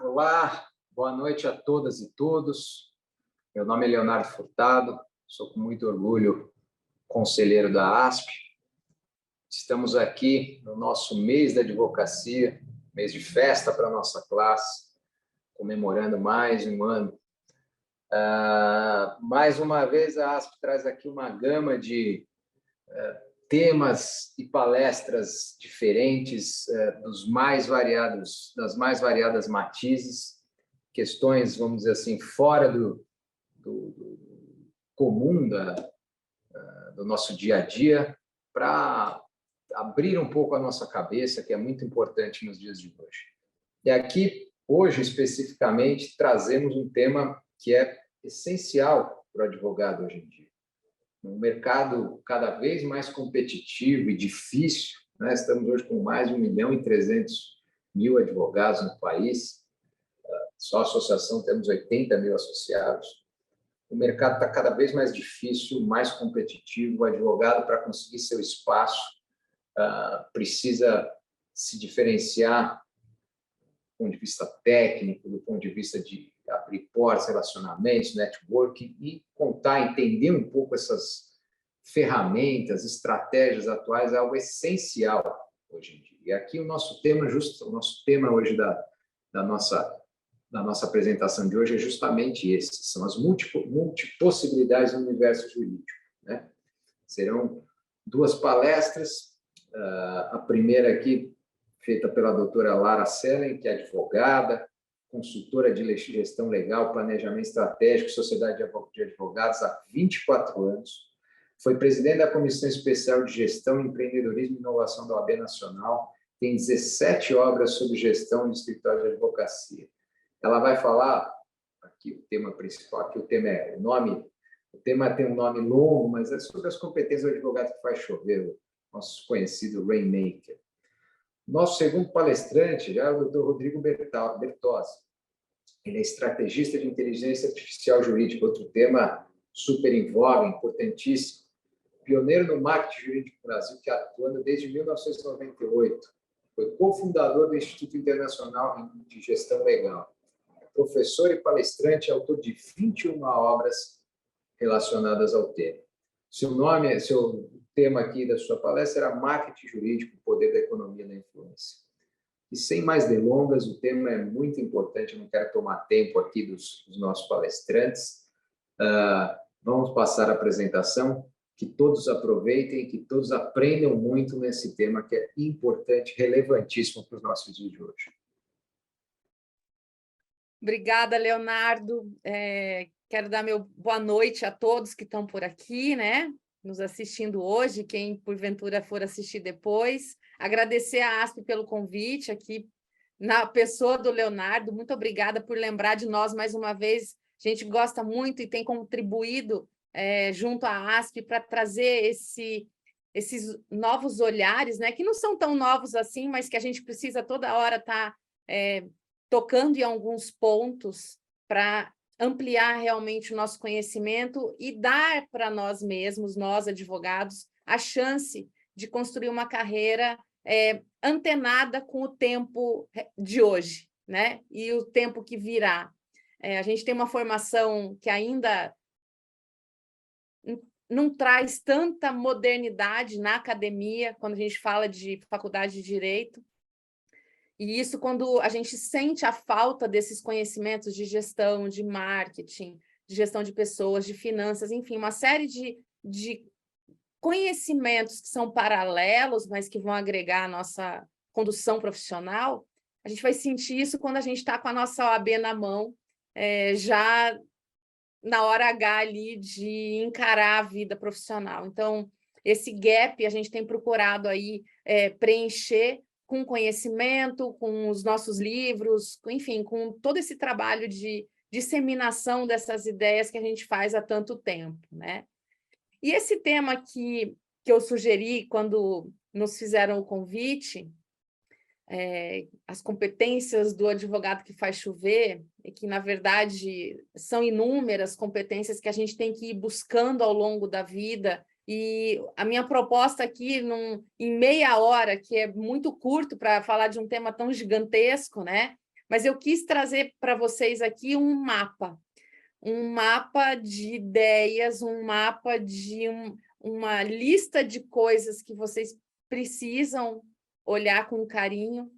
Olá, boa noite a todas e todos. Meu nome é Leonardo Furtado, sou com muito orgulho conselheiro da ASP. Estamos aqui no nosso mês da advocacia, mês de festa para a nossa classe, comemorando mais um ano. Mais uma vez, a ASP traz aqui uma gama de temas e palestras diferentes, das mais variadas matizes, questões, vamos dizer assim, fora do comum do nosso dia a dia, para abrir um pouco a nossa cabeça, que é muito importante nos dias de hoje. E aqui, hoje, especificamente, trazemos um tema que é essencial para o advogado hoje em dia. Um mercado cada vez mais competitivo e difícil, né? Estamos hoje com mais de 1.300.000 advogados no país, só a associação temos 80.000 associados. O mercado está cada vez mais difícil, mais competitivo. O advogado, para conseguir seu espaço, precisa se diferenciar do ponto de vista técnico, do ponto de vista de abrir portas, relacionamentos, networking, e contar, entender um pouco essas ferramentas, estratégias atuais, é algo essencial hoje em dia. E aqui o nosso tema hoje da nossa apresentação de hoje é justamente esse, são as multipossibilidades do universo jurídico, né? Serão duas palestras, a primeira aqui feita pela doutora Lara Sellen, que é advogada, consultora de gestão legal, planejamento estratégico, sociedade de advogados há 24 anos, foi presidente da Comissão Especial de Gestão, Empreendedorismo e Inovação da OAB Nacional, tem 17 obras sobre gestão de escritório de advocacia. Ela vai falar, aqui o tema principal, aqui o tema tem um nome longo, mas é sobre as competências do advogado que faz chover, o nosso conhecido Rainmaker. Nosso segundo palestrante já é o Dr. Rodrigo Bertozzi. Ele é estrategista de inteligência artificial jurídica, outro tema super em voga, importantíssimo. Pioneiro no marketing jurídico no Brasil, que atuando desde 1998. Foi cofundador do Instituto Internacional de Gestão Legal. Professor e palestrante, autor de 21 obras relacionadas ao tema. Seu tema aqui da sua palestra era marketing jurídico, o poder da economia da influência. E sem mais delongas, o tema é muito importante, eu não quero tomar tempo aqui dos nossos palestrantes. Vamos passar a apresentação, que todos aproveitem, que todos aprendam muito nesse tema que é importante, relevantíssimo para os nossos dias de hoje. Obrigada, Leonardo. Quero dar meu boa noite a todos que estão por aqui, né? Nos assistindo hoje, quem porventura for assistir depois. Agradecer à ASP pelo convite aqui, na pessoa do Leonardo. Muito obrigada por lembrar de nós mais uma vez. A gente gosta muito e tem contribuído junto à ASP para trazer esses novos olhares, né? Que não são tão novos assim, mas que a gente precisa toda hora estar tocando em alguns pontos para ampliar realmente o nosso conhecimento e dar para nós mesmos, nós advogados, a chance de construir uma carreira antenada com o tempo de hoje, né? E o tempo que virá. A gente tem uma formação que ainda não traz tanta modernidade na academia, quando a gente fala de faculdade de Direito. E isso, quando a gente sente a falta desses conhecimentos de gestão, de marketing, de gestão de pessoas, de finanças, enfim, uma série de conhecimentos que são paralelos, mas que vão agregar a nossa condução profissional, a gente vai sentir isso quando a gente está com a nossa OAB na mão, já na hora H ali de encarar a vida profissional. Então, esse gap a gente tem procurado aí preencher com conhecimento, com os nossos livros, enfim, com todo esse trabalho de disseminação dessas ideias que a gente faz há tanto tempo, né? E esse tema que eu sugeri quando nos fizeram o convite, as competências do advogado que faz chover, e que, na verdade, são inúmeras competências que a gente tem que ir buscando ao longo da vida. E a minha proposta aqui, em meia hora, que é muito curto para falar de um tema tão gigantesco, né? mas eu quis trazer para vocês aqui um mapa de ideias, um mapa de uma lista de coisas que vocês precisam olhar com carinho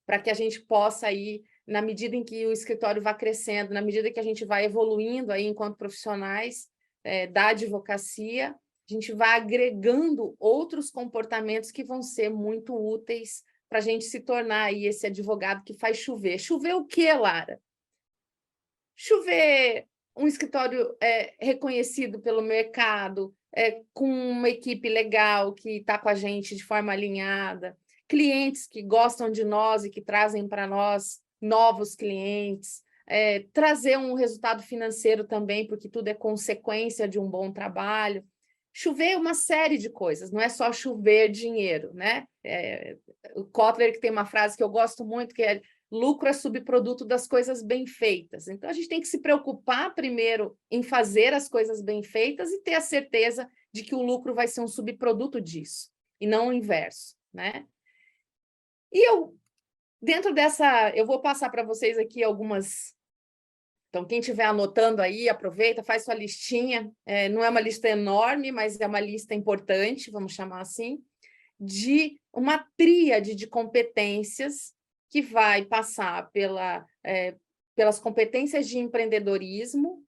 para que a gente possa ir, na medida em que o escritório vai crescendo, na medida que a gente vai evoluindo aí enquanto profissionais da advocacia, a gente vai agregando outros comportamentos que vão ser muito úteis para a gente se tornar aí esse advogado que faz chover. Chover o quê, Lara? Chover um escritório reconhecido pelo mercado, com uma equipe legal que está com a gente de forma alinhada, clientes que gostam de nós e que trazem para nós novos clientes, trazer um resultado financeiro também, porque tudo é consequência de um bom trabalho. Chover uma série de coisas, não é só chover dinheiro, né? O Kotler que tem uma frase que eu gosto muito, que é lucro é subproduto das coisas bem feitas. Então, a gente tem que se preocupar primeiro em fazer as coisas bem feitas e ter a certeza de que o lucro vai ser um subproduto disso, e não o inverso, né? E dentro dessa, eu vou passar para vocês aqui algumas. Então, quem estiver anotando aí, aproveita, faz sua listinha. Não é uma lista enorme, mas é uma lista importante, vamos chamar assim, de uma tríade de competências que vai passar pelas competências de empreendedorismo,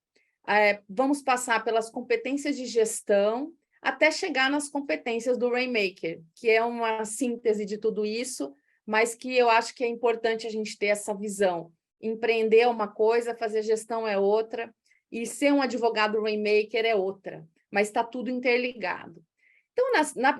vamos passar pelas competências de gestão, até chegar nas competências do Rainmaker, que é uma síntese de tudo isso, mas que eu acho que é importante a gente ter essa visão. Empreender é uma coisa, fazer gestão é outra, e ser um advogado Rainmaker é outra, mas está tudo interligado. Então,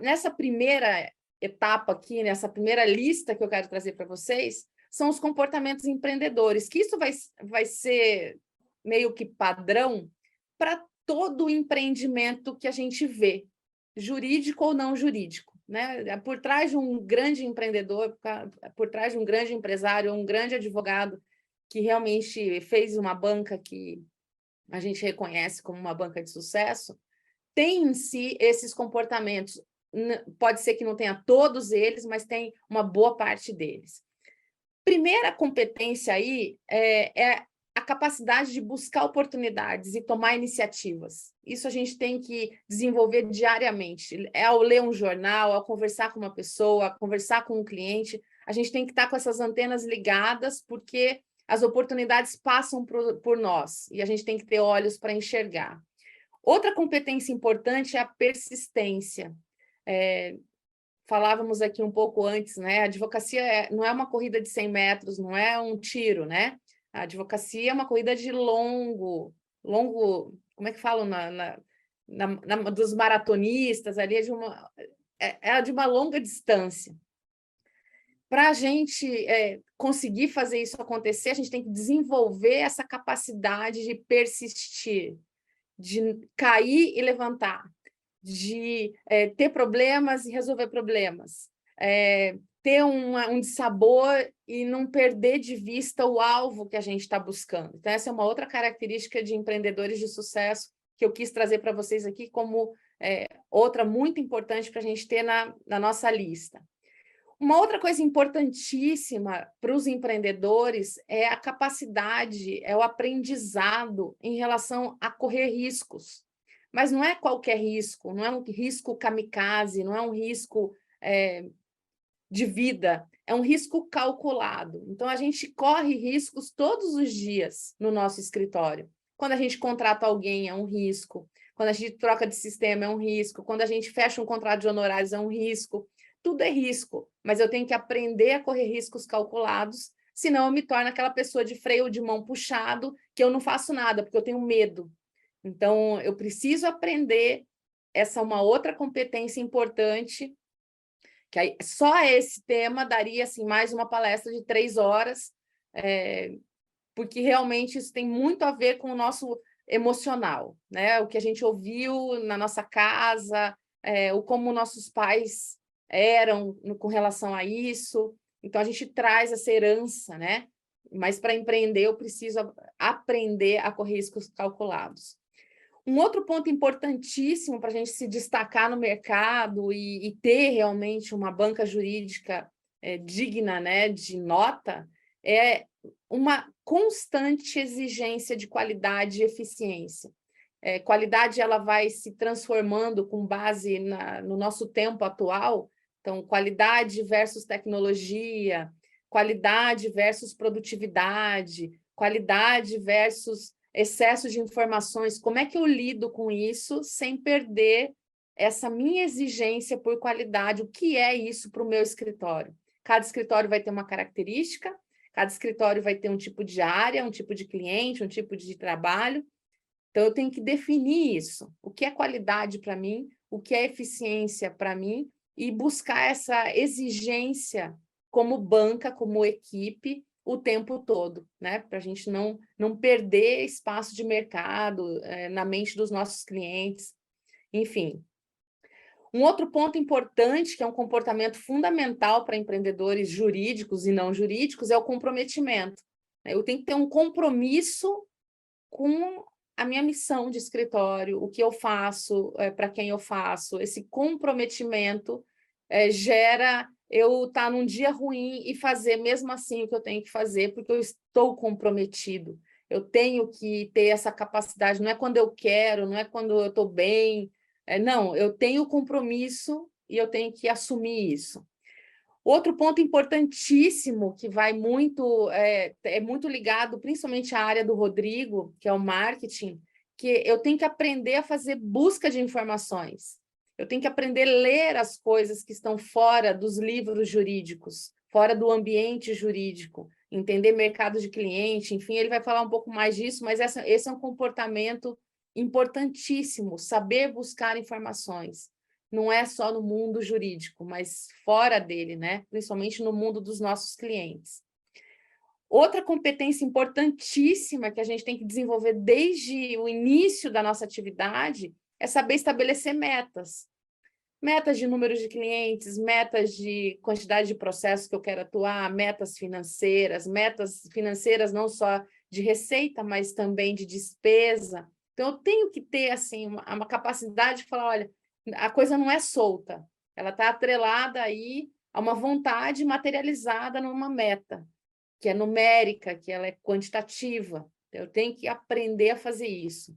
nessa primeira etapa aqui, nessa primeira lista que eu quero trazer para vocês, são os comportamentos empreendedores, que isso vai ser meio que padrão para todo o empreendimento que a gente vê, jurídico ou não jurídico, né? Por trás de um grande empreendedor, por trás de um grande empresário, um grande advogado que realmente fez uma banca que a gente reconhece como uma banca de sucesso, tem em si esses comportamentos. Pode ser que não tenha todos eles, mas tem uma boa parte deles. Primeira competência aí é a capacidade de buscar oportunidades e tomar iniciativas. Isso a gente tem que desenvolver diariamente. Ao ler um jornal, ao conversar com uma pessoa, ao conversar com um cliente, a gente tem que estar com essas antenas ligadas, porque as oportunidades passam por nós e a gente tem que ter olhos para enxergar. Outra competência importante é a persistência. Falávamos aqui um pouco antes, né? A advocacia não é uma corrida de 100 metros, não é um tiro, né? A advocacia é uma corrida de longo, como é que falam dos maratonistas, ali é de uma longa distância. Para a gente conseguir fazer isso acontecer, a gente tem que desenvolver essa capacidade de persistir, de cair e levantar, de ter problemas e resolver problemas, ter um dissabor e não perder de vista o alvo que a gente está buscando. Então, essa é uma outra característica de empreendedores de sucesso que eu quis trazer para vocês aqui como outra muito importante para a gente ter na nossa lista. Uma outra coisa importantíssima para os empreendedores é a capacidade, é o aprendizado em relação a correr riscos. Mas não é qualquer risco, não é um risco kamikaze, não é um risco de vida, é um risco calculado. Então, a gente corre riscos todos os dias no nosso escritório. Quando a gente contrata alguém, é um risco. Quando a gente troca de sistema, é um risco. Quando a gente fecha um contrato de honorários, é um risco. Tudo é risco, mas eu tenho que aprender a correr riscos calculados, senão eu me torno aquela pessoa de freio de mão puxado, que eu não faço nada, porque eu tenho medo. Então, eu preciso aprender, essa é uma outra competência importante, que aí, só esse tema daria assim, mais uma palestra de 3 horas, porque realmente isso tem muito a ver com o nosso emocional, né? O que a gente ouviu na nossa casa, o como nossos pais eram com relação a isso. Então, a gente traz essa herança, né? Mas para empreender, eu preciso aprender a correr riscos calculados. Um outro ponto importantíssimo para a gente se destacar no mercado e ter realmente uma banca jurídica digna, né, de nota, é uma constante exigência de qualidade e eficiência. Qualidade ela vai se transformando com base no nosso tempo atual, então qualidade versus tecnologia, qualidade versus produtividade, qualidade versus excesso de informações. Como é que eu lido com isso sem perder essa minha exigência por qualidade? O que é isso para o meu escritório? Cada escritório vai ter uma característica, cada escritório vai ter um tipo de área, um tipo de cliente, um tipo de trabalho. Então, eu tenho que definir isso. O que é qualidade para mim, o que é eficiência para mim, e buscar essa exigência como banca, como equipe, o tempo todo, né? Para a gente não perder espaço de mercado na mente dos nossos clientes. Enfim. Um outro ponto importante, que é um comportamento fundamental para empreendedores jurídicos e não jurídicos, é o comprometimento. Eu tenho que ter um compromisso com a minha missão de escritório, o que eu faço, para quem eu faço. Esse comprometimento gera eu estar num dia ruim e fazer mesmo assim o que eu tenho que fazer, porque eu estou comprometido. Eu tenho que ter essa capacidade, não é quando eu quero, não é quando eu estou bem, não, eu tenho compromisso e eu tenho que assumir isso. Outro ponto importantíssimo que vai muito, muito ligado, principalmente à área do Rodrigo, que é o marketing, que eu tenho que aprender a fazer busca de informações. Eu tenho que aprender a ler as coisas que estão fora dos livros jurídicos, fora do ambiente jurídico, entender mercado de cliente, enfim, ele vai falar um pouco mais disso, mas esse é um comportamento importantíssimo, saber buscar informações. Não é só no mundo jurídico, mas fora dele, né? Principalmente no mundo dos nossos clientes. Outra competência importantíssima que a gente tem que desenvolver desde o início da nossa atividade é saber estabelecer metas. Metas de número de clientes, metas de quantidade de processos que eu quero atuar, metas financeiras não só de receita, mas também de despesa. Então, eu tenho que ter assim, uma capacidade de falar, olha, a coisa não é solta, ela está atrelada aí a uma vontade materializada numa meta, que é numérica, que ela é quantitativa. Eu tenho que aprender a fazer isso.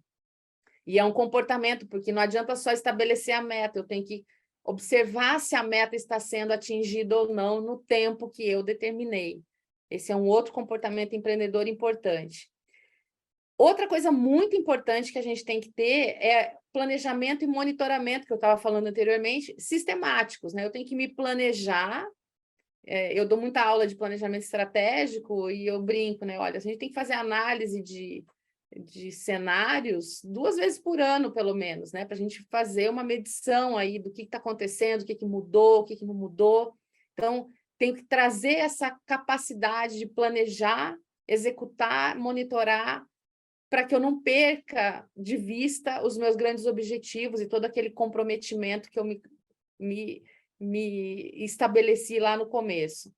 E é um comportamento, porque não adianta só estabelecer a meta, eu tenho que observar se a meta está sendo atingida ou não no tempo que eu determinei. Esse é um outro comportamento empreendedor importante. Outra coisa muito importante que a gente tem que ter é planejamento e monitoramento, que eu estava falando anteriormente, sistemáticos, né? Eu tenho que me planejar. Eu dou muita aula de planejamento estratégico e eu brinco, né? Olha, a gente tem que fazer análise de cenários 2 vezes por ano, pelo menos, né? Para a gente fazer uma medição aí do que está acontecendo, o que mudou, o que não mudou. Então, tenho que trazer essa capacidade de planejar, executar, monitorar, para que eu não perca de vista os meus grandes objetivos e todo aquele comprometimento que eu me estabeleci lá no começo.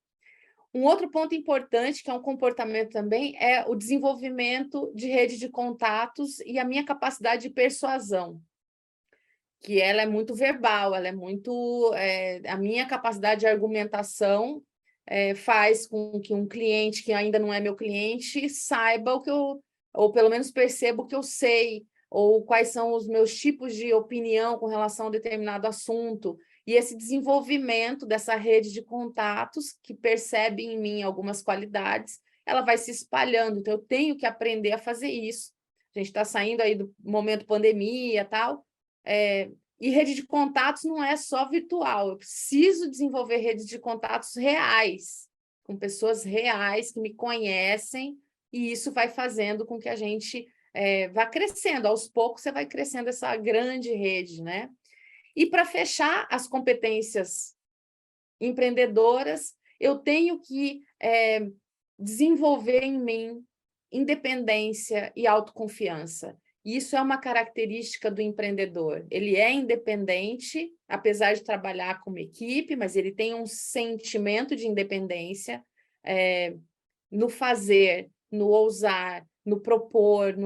Um outro ponto importante, que é um comportamento também, é o desenvolvimento de rede de contatos e a minha capacidade de persuasão, que ela é muito verbal, ela é muito... a minha capacidade de argumentação faz com que um cliente que ainda não é meu cliente saiba o que eu... ou pelo menos perceba o que eu sei, ou quais são os meus tipos de opinião com relação a determinado assunto. E esse desenvolvimento dessa rede de contatos, que percebe em mim algumas qualidades, ela vai se espalhando. Então, eu tenho que aprender a fazer isso. A gente está saindo aí do momento pandemia e tal, e rede de contatos não é só virtual. Eu preciso desenvolver redes de contatos reais, com pessoas reais que me conhecem, e isso vai fazendo com que a gente vá crescendo. Aos poucos, você vai crescendo essa grande rede, né? E para fechar as competências empreendedoras, eu tenho que desenvolver em mim independência e autoconfiança. Isso é uma característica do empreendedor. Ele é independente, apesar de trabalhar como equipe, mas ele tem um sentimento de independência no fazer, no ousar, no propor,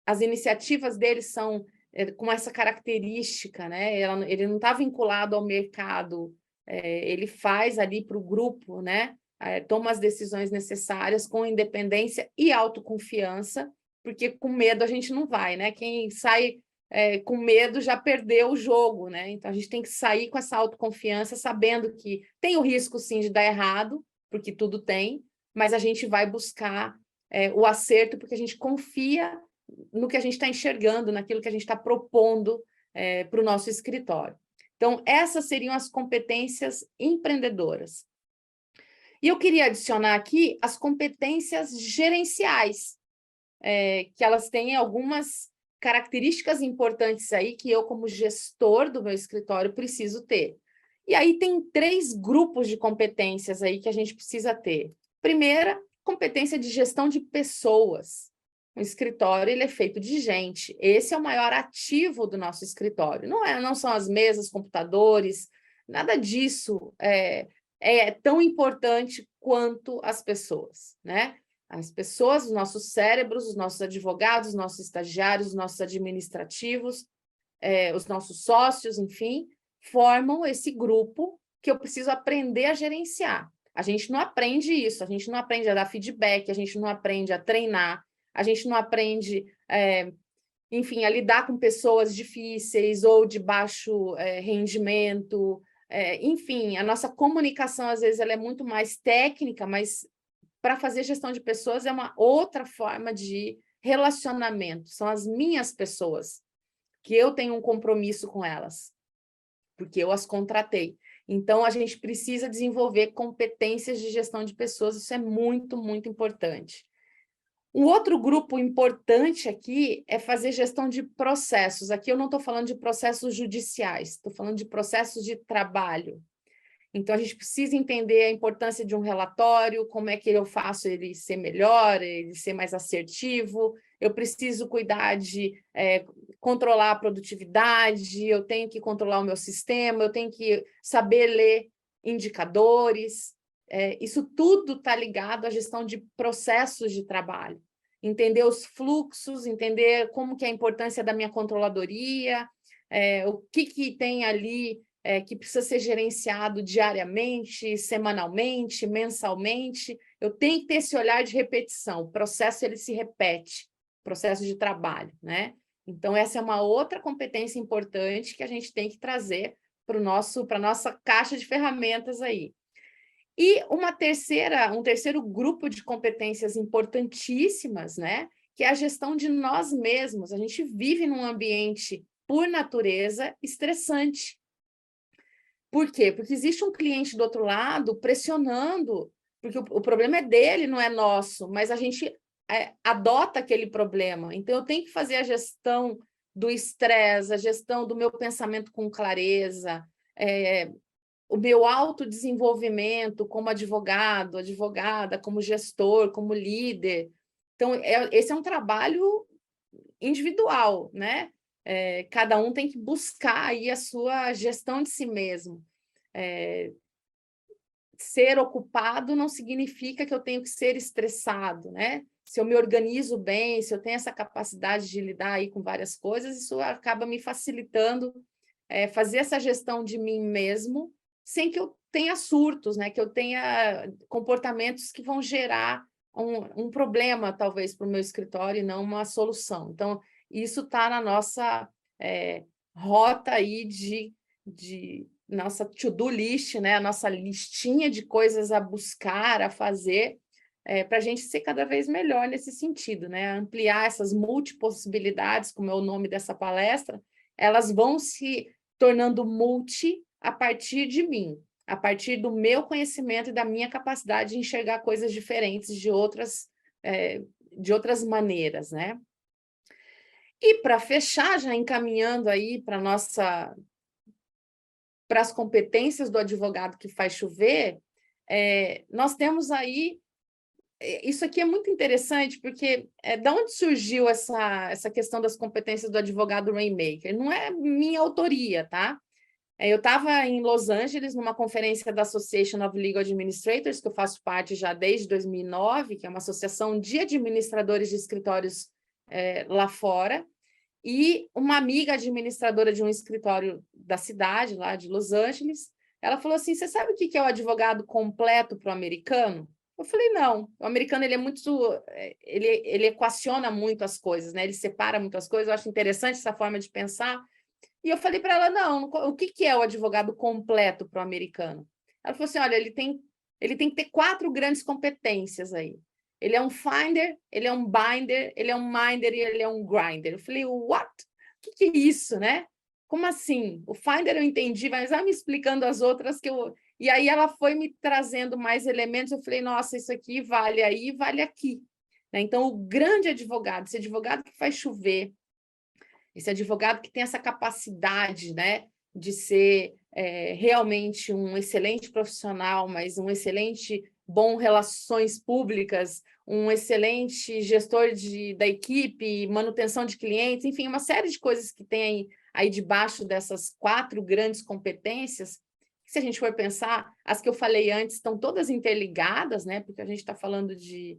as iniciativas dele são com essa característica, né? Ele não está vinculado ao mercado, ele faz ali para o grupo, né? toma as decisões necessárias com independência e autoconfiança, porque com medo a gente não vai, né? Quem sai com medo já perdeu o jogo, né? Então a gente tem que sair com essa autoconfiança, sabendo que tem o risco sim de dar errado, porque tudo tem, mas a gente vai buscar o acerto, porque a gente confia no que a gente está enxergando, naquilo que a gente está propondo para o nosso escritório. Então, essas seriam as competências empreendedoras. E eu queria adicionar aqui as competências gerenciais, que elas têm algumas características importantes aí que eu, como gestor do meu escritório, preciso ter. E aí tem 3 grupos de competências aí que a gente precisa ter. Primeira, competência de gestão de pessoas. O escritório ele é feito de gente. Esse é o maior ativo do nosso escritório. Não são as mesas, computadores, nada disso é tão importante quanto as pessoas, né? As pessoas, os nossos cérebros, os nossos advogados, os nossos estagiários, os nossos administrativos, os nossos sócios, enfim, formam esse grupo que eu preciso aprender a gerenciar. A gente não aprende isso, a gente não aprende a dar feedback, a gente não aprende a treinar, a gente não aprende, enfim, a lidar com pessoas difíceis ou de baixo rendimento. Enfim, a nossa comunicação, às vezes, ela é muito mais técnica, mas para fazer gestão de pessoas é uma outra forma de relacionamento. São as minhas pessoas, que eu tenho um compromisso com elas, porque eu as contratei. Então, a gente precisa desenvolver competências de gestão de pessoas, isso é muito, muito importante. Um outro grupo importante aqui é fazer gestão de processos. Aqui eu não estou falando de processos judiciais, estou falando de processos de trabalho. Então, a gente precisa entender a importância de um relatório, como é que eu faço ele ser melhor, ele ser mais assertivo. Eu preciso cuidar de controlar a produtividade, eu tenho que controlar o meu sistema, eu tenho que saber ler indicadores. Isso tudo está ligado à gestão de processos de trabalho. Entender os fluxos, entender como que é a importância da minha controladoria, o que tem ali que precisa ser gerenciado diariamente, semanalmente, mensalmente. Eu tenho que ter esse olhar de repetição. O processo ele se repete, processo de trabalho, né? Então, essa é uma outra competência importante que a gente tem que trazer para a nossa caixa de ferramentas aí. E um terceiro grupo de competências importantíssimas, né? Que é a gestão de nós mesmos. A gente vive num ambiente, por natureza, estressante. Por quê? Porque existe um cliente do outro lado pressionando, porque o problema é dele, não é nosso, mas a gente adota aquele problema. Então, eu tenho que fazer a gestão do estresse, a gestão do meu pensamento com clareza, o meu autodesenvolvimento como advogado, advogada, como gestor, como líder. Então, esse é um trabalho individual, né? Cada um tem que buscar aí a sua gestão de si mesmo. Ser ocupado não significa que eu tenho que ser estressado, né? Se eu me organizo bem, se eu tenho essa capacidade de lidar aí com várias coisas, isso acaba me facilitando fazer essa gestão de mim mesmo, sem que eu tenha surtos, né? Que eu tenha comportamentos que vão gerar um problema, talvez, para o meu escritório e não uma solução. Então, isso está na nossa rota aí de nossa to-do list, né? A nossa listinha de coisas a buscar, a fazer, para a gente ser cada vez melhor nesse sentido, né? Ampliar essas multipossibilidades, como é o nome dessa palestra, elas vão se tornando multi a partir de mim, a partir do meu conhecimento e da minha capacidade de enxergar coisas diferentes de outras maneiras, né? E para fechar, já encaminhando aí para as competências do advogado que faz chover, nós temos aí, isso aqui é muito interessante, porque de onde surgiu essa questão das competências do advogado rainmaker? Não é minha autoria, tá? Eu estava em Los Angeles, numa conferência da Association of Legal Administrators, que eu faço parte já desde 2009, que é uma associação de administradores de escritórios lá fora, e uma amiga administradora de um escritório da cidade, lá de Los Angeles, Ela falou assim, você sabe o que é o advogado completo para o americano? Eu falei, não. O americano, ele é muito... Ele equaciona muito as coisas, né? Ele separa muito as coisas. Eu acho interessante essa forma de pensar. E eu falei para ela, não, o que é o advogado completo para o americano? Ela falou assim, olha, ele tem que ter 4 grandes competências aí. Ele é um finder, ele é um binder, ele é um minder e ele é um grinder. Eu falei, what? O que é isso, né? Como assim? O finder eu entendi, mas ela me explicando as outras que eu... E aí ela foi me trazendo mais elementos, eu falei, nossa, isso aqui vale aí, vale aqui. Né? Então, o grande advogado, esse advogado que faz chover, esse advogado que tem essa capacidade, né, de ser realmente um excelente profissional, mas um excelente bom relações públicas, um excelente gestor da equipe, manutenção de clientes, enfim, uma série de coisas que tem aí debaixo dessas 4 grandes competências. Se a gente for pensar, as que eu falei antes estão todas interligadas, né, porque a gente está falando de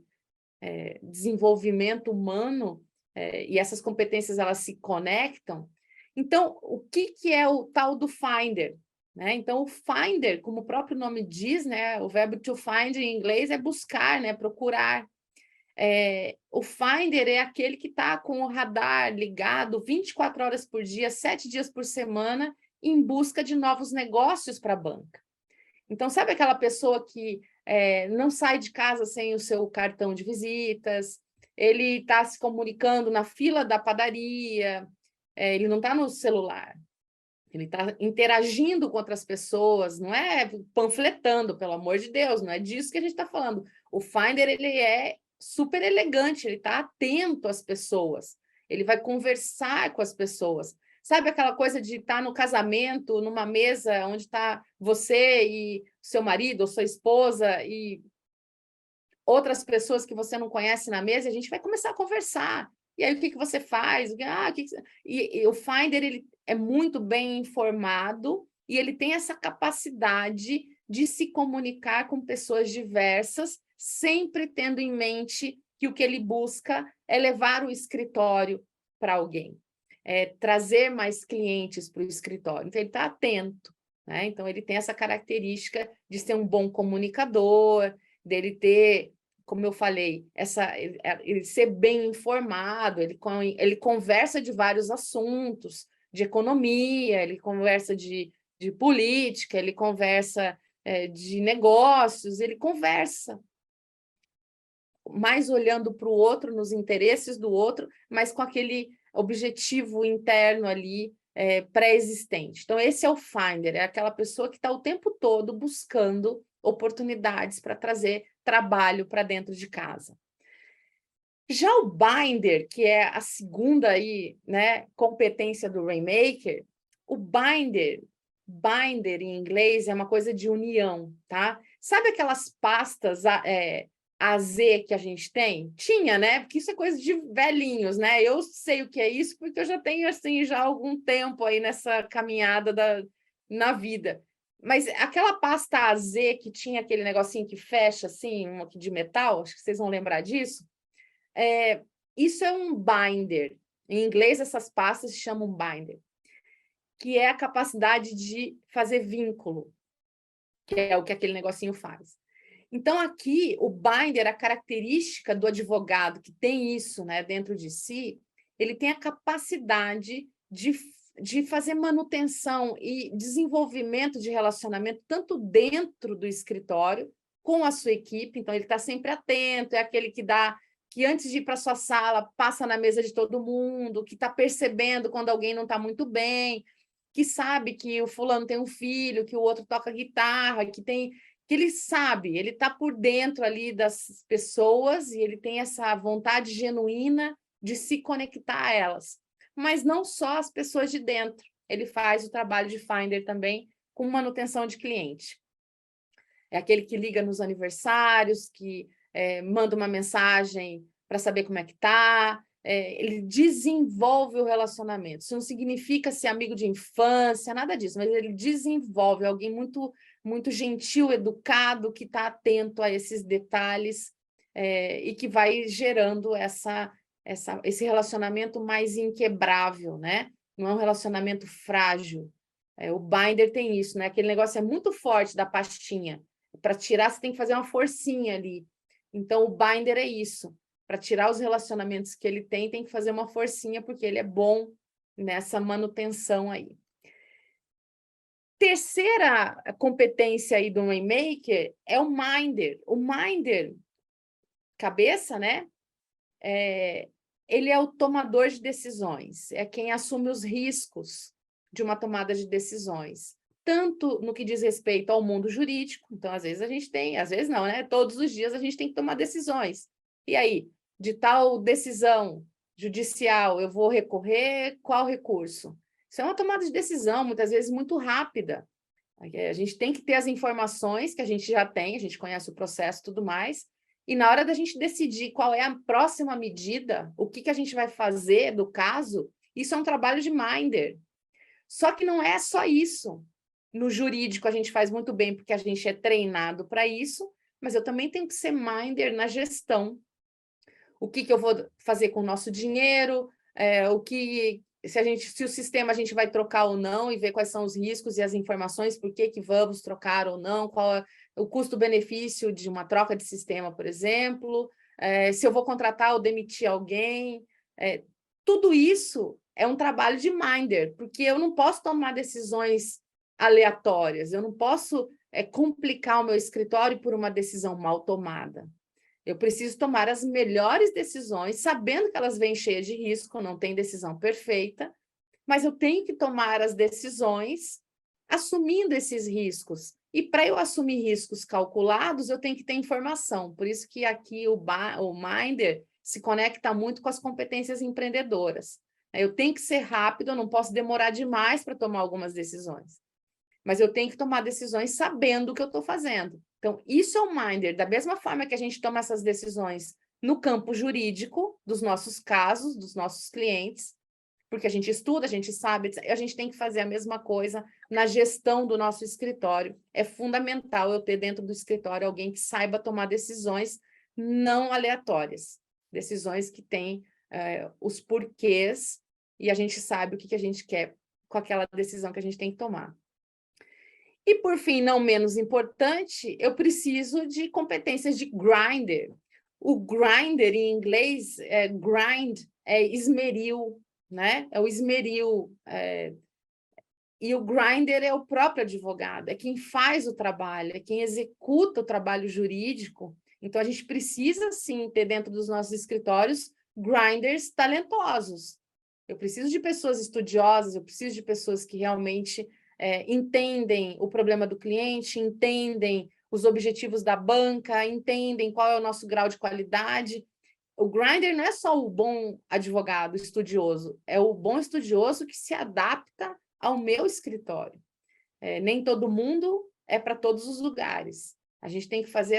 desenvolvimento humano, e essas competências elas se conectam. Então, o que é o tal do finder? Né? Então, o finder, como o próprio nome diz, né, o verbo to find em inglês é buscar, né, procurar. O finder é aquele que está com o radar ligado 24 horas por dia, 7 dias por semana, em busca de novos negócios para a banca. Então, sabe aquela pessoa que não sai de casa sem o seu cartão de visitas, ele está se comunicando na fila da padaria, ele não está no celular, ele está interagindo com outras pessoas, não é panfletando, pelo amor de Deus, não é disso que a gente está falando. O Finder, ele é super elegante, ele está atento às pessoas, ele vai conversar com as pessoas. Sabe aquela coisa de estar no casamento, numa mesa onde está você e seu marido ou sua esposa e outras pessoas que você não conhece na mesa, e a gente vai começar a conversar. E aí, o que você faz? E o Finder, ele é muito bem informado e ele tem essa capacidade de se comunicar com pessoas diversas, sempre tendo em mente que o que ele busca é levar o escritório para alguém, trazer mais clientes para o escritório. Então, ele está atento, né? Então, ele tem essa característica de ser um bom comunicador, dele ter, como eu falei, ele ser bem informado, ele conversa de vários assuntos, de economia, ele conversa de política, ele conversa de negócios, ele conversa, mais olhando para o outro, nos interesses do outro, mas com aquele objetivo interno ali pré-existente. Então, esse é o finder, é aquela pessoa que está o tempo todo buscando oportunidades para trazer trabalho para dentro de casa. Já o binder, que é a segunda aí, né, competência do Rainmaker, o binder em inglês é uma coisa de união, tá? Sabe aquelas pastas AZ que a gente tem? Tinha, né? Porque isso é coisa de velhinhos, né? Eu sei o que é isso porque eu já tenho, assim, já algum tempo aí nessa caminhada na vida. Mas aquela pasta AZ que tinha aquele negocinho que fecha, assim, um aqui de metal, acho que vocês vão lembrar disso. Isso é um binder. Em inglês, essas pastas se chamam binder, que é a capacidade de fazer vínculo, que é o que aquele negocinho faz. Então, aqui, o binder, a característica do advogado que tem isso, né, dentro de si, ele tem a capacidade de fazer manutenção e desenvolvimento de relacionamento, tanto dentro do escritório, com a sua equipe. Então, ele está sempre atento, é aquele que antes de ir para a sua sala, passa na mesa de todo mundo, que está percebendo quando alguém não está muito bem, que sabe que o fulano tem um filho, que o outro toca guitarra, que ele sabe, ele está por dentro ali das pessoas e ele tem essa vontade genuína de se conectar a elas. Mas não só as pessoas de dentro, ele faz o trabalho de finder também com manutenção de cliente. É aquele que liga nos aniversários, que manda uma mensagem para saber como é que está, ele desenvolve o relacionamento. Isso não significa ser amigo de infância, nada disso, mas ele desenvolve alguém muito, muito gentil, educado, que está atento a esses detalhes e que vai gerando esse relacionamento mais inquebrável, né? Não é um relacionamento frágil. O binder tem isso, né? Aquele negócio é muito forte da pastinha. Para tirar, você tem que fazer uma forcinha ali. Então, o binder é isso. Para tirar os relacionamentos que ele tem que fazer uma forcinha, porque ele é bom nessa manutenção aí. Terceira competência aí do Rainmaker é o minder. O minder, cabeça, né? Ele é o tomador de decisões, é quem assume os riscos de uma tomada de decisões, tanto no que diz respeito ao mundo jurídico, então às vezes a gente tem, às vezes não, né? Todos os dias a gente tem que tomar decisões. E aí, de tal decisão judicial, eu vou recorrer, qual recurso? Isso é uma tomada de decisão, muitas vezes muito rápida. A gente tem que ter as informações que a gente já tem, a gente conhece o processo e tudo mais, e na hora da gente decidir qual é a próxima medida, o que a gente vai fazer do caso, isso é um trabalho de minder. Só que não é só isso. No jurídico a gente faz muito bem porque a gente é treinado para isso, mas eu também tenho que ser minder na gestão. O que eu vou fazer com o nosso dinheiro, se o sistema a gente vai trocar ou não, e ver quais são os riscos e as informações, por que vamos trocar ou não, qual é o custo-benefício de uma troca de sistema, por exemplo, se eu vou contratar ou demitir alguém. Tudo isso é um trabalho de minder, porque eu não posso tomar decisões aleatórias, eu não posso complicar o meu escritório por uma decisão mal tomada. Eu preciso tomar as melhores decisões, sabendo que elas vêm cheias de risco, não tem decisão perfeita, mas eu tenho que tomar as decisões assumindo esses riscos. E para eu assumir riscos calculados, eu tenho que ter informação. Por isso que aqui o Minder se conecta muito com as competências empreendedoras. Eu tenho que ser rápido, eu não posso demorar demais para tomar algumas decisões. Mas eu tenho que tomar decisões sabendo o que eu estou fazendo. Então, isso é o Minder. Da mesma forma que a gente toma essas decisões no campo jurídico, dos nossos casos, dos nossos clientes, porque a gente estuda, a gente sabe, a gente tem que fazer a mesma coisa na gestão do nosso escritório. É fundamental eu ter dentro do escritório alguém que saiba tomar decisões não aleatórias, decisões que têm os porquês e a gente sabe o que a gente quer com aquela decisão que a gente tem que tomar. E, por fim, não menos importante, eu preciso de competências de grinder. O grinder, em inglês, grind, é esmeril, né? É o esmeril. E o grinder é o próprio advogado, é quem faz o trabalho, é quem executa o trabalho jurídico. Então, a gente precisa, sim, ter dentro dos nossos escritórios grinders talentosos. Eu preciso de pessoas estudiosas, eu preciso de pessoas que realmente entendem o problema do cliente, entendem os objetivos da banca, entendem qual é o nosso grau de qualidade. O grinder não é só o bom advogado estudioso, é o bom estudioso que se adapta ao meu escritório. Nem todo mundo é para todos os lugares. A gente tem que fazer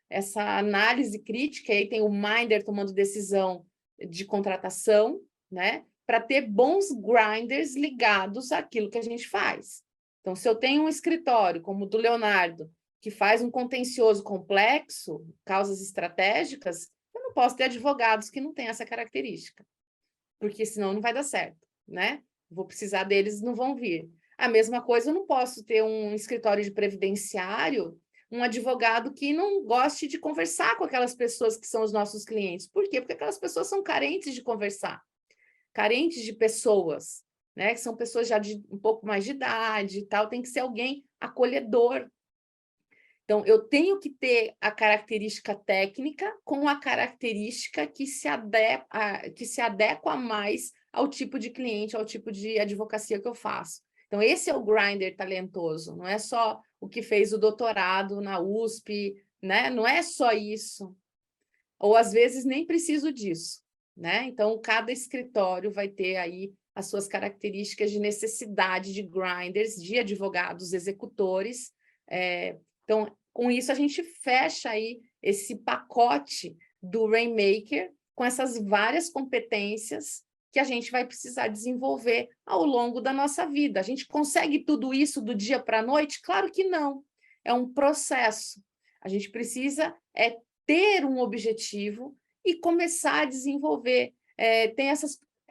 essa análise crítica, e aí tem o minder tomando decisão de contratação, né? Para ter bons grinders ligados àquilo que a gente faz. Então, se eu tenho um escritório, como o do Leonardo, que faz um contencioso complexo, causas estratégicas, eu não posso ter advogados que não têm essa característica, porque senão não vai dar certo, né? Vou precisar deles, não vão vir. A mesma coisa, eu não posso ter um escritório de previdenciário, um advogado que não goste de conversar com aquelas pessoas que são os nossos clientes. Por quê? Porque aquelas pessoas são carentes de conversar, carentes de pessoas, né? Que são pessoas já de um pouco mais de idade e tal, tem que ser alguém acolhedor. Então, eu tenho que ter a característica técnica com a característica que se adequa mais ao tipo de cliente, ao tipo de advocacia que eu faço. Então, esse é o grinder talentoso, não é só o que fez o doutorado na USP, né? Não é só isso. Ou, às vezes, nem preciso disso, né? Então, cada escritório vai ter aí as suas características de necessidade de grinders, de advogados executores. Então, com isso, a gente fecha aí esse pacote do Rainmaker com essas várias competências que a gente vai precisar desenvolver ao longo da nossa vida. A gente consegue tudo isso do dia para a noite? Claro que não. É um processo. A gente precisa ter um objetivo e começar a desenvolver. Tem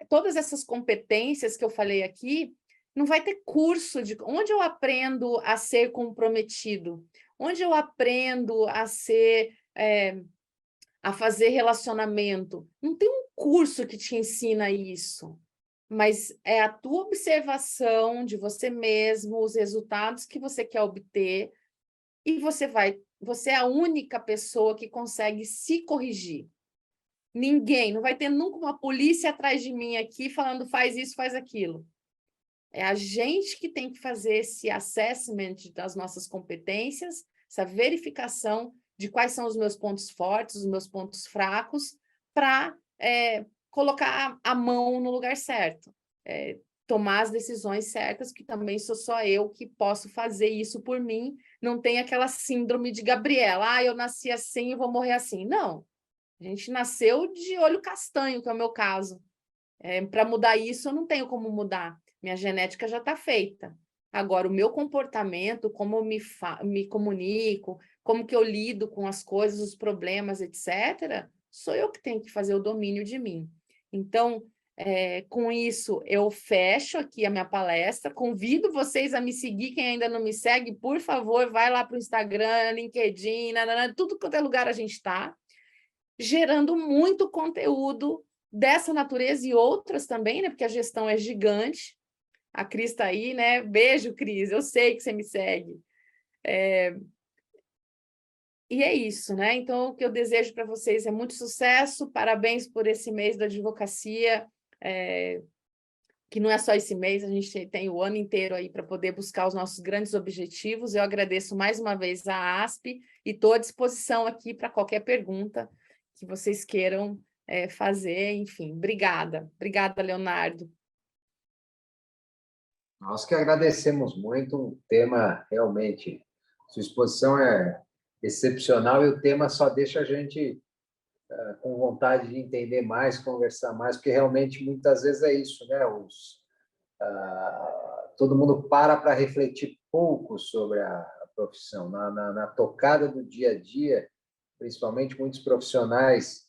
todas essas competências que eu falei aqui, Não vai ter curso de onde eu aprendo a ser comprometido, onde eu aprendo a ser a fazer relacionamento. Não tem um curso que te ensina isso, mas é a tua observação de você mesmo, os resultados que você quer obter, e você é a única pessoa que consegue se corrigir. Ninguém, não vai ter nunca uma polícia atrás de mim aqui falando faz isso, faz aquilo. É a gente que tem que fazer esse assessment das nossas competências, essa verificação de quais são os meus pontos fortes, os meus pontos fracos, para colocar a mão no lugar certo, tomar as decisões certas, que também sou só eu que posso fazer isso por mim, não tem aquela síndrome de Gabriela, eu nasci assim e vou morrer assim. Não, a gente nasceu de olho castanho, que é o meu caso. Para mudar isso, eu não tenho como mudar. Minha genética já está feita. Agora, o meu comportamento, como eu me comunico, como que eu lido com as coisas, os problemas, etc., sou eu que tenho que fazer o domínio de mim. Então, com isso, eu fecho aqui a minha palestra, convido vocês a me seguir, quem ainda não me segue, por favor, vai lá para o Instagram, LinkedIn, tudo quanto é lugar a gente está, gerando muito conteúdo dessa natureza e outras também, né? Porque a gestão é gigante. A Cris está aí, né? Beijo, Cris, eu sei que você me segue. E é isso, né? Então, o que eu desejo para vocês é muito sucesso, parabéns por esse mês da advocacia, que não é só esse mês, a gente tem o ano inteiro aí para poder buscar os nossos grandes objetivos. Eu agradeço mais uma vez a ASP e estou à disposição aqui para qualquer pergunta que vocês queiram fazer, enfim. Obrigada. Obrigada, Leonardo. Nós que agradecemos muito, um tema realmente, sua exposição é excepcional e o tema só deixa a gente com vontade de entender mais, conversar mais, porque realmente muitas vezes é isso, né? Todo mundo para refletir pouco sobre a profissão, na tocada do dia a dia, principalmente muitos profissionais,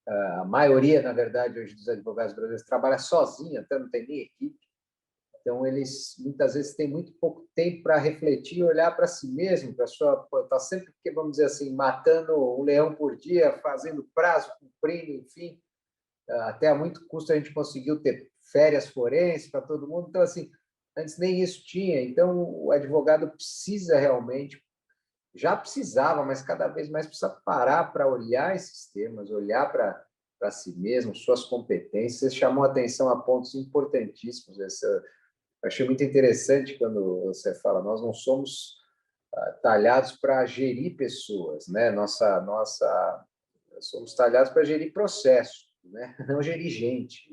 a maioria, na verdade, hoje dos advogados brasileiros trabalha sozinho, até não tem nem equipe. Então, eles muitas vezes têm muito pouco tempo para refletir e olhar para si mesmo, para sua. Está sempre, vamos dizer assim, matando um leão por dia, fazendo prazo, cumprindo, enfim. Até a muito custo a gente conseguiu ter férias forenses para todo mundo. Então, assim, antes nem isso tinha. Então, o advogado precisa realmente, já precisava, mas cada vez mais precisa parar para olhar esses temas, olhar para si mesmo, suas competências. Você chamou atenção a pontos importantíssimos. Eu achei muito interessante quando você fala, nós não somos talhados para gerir pessoas, né? Somos talhados para gerir processos, né? Não gerir gente.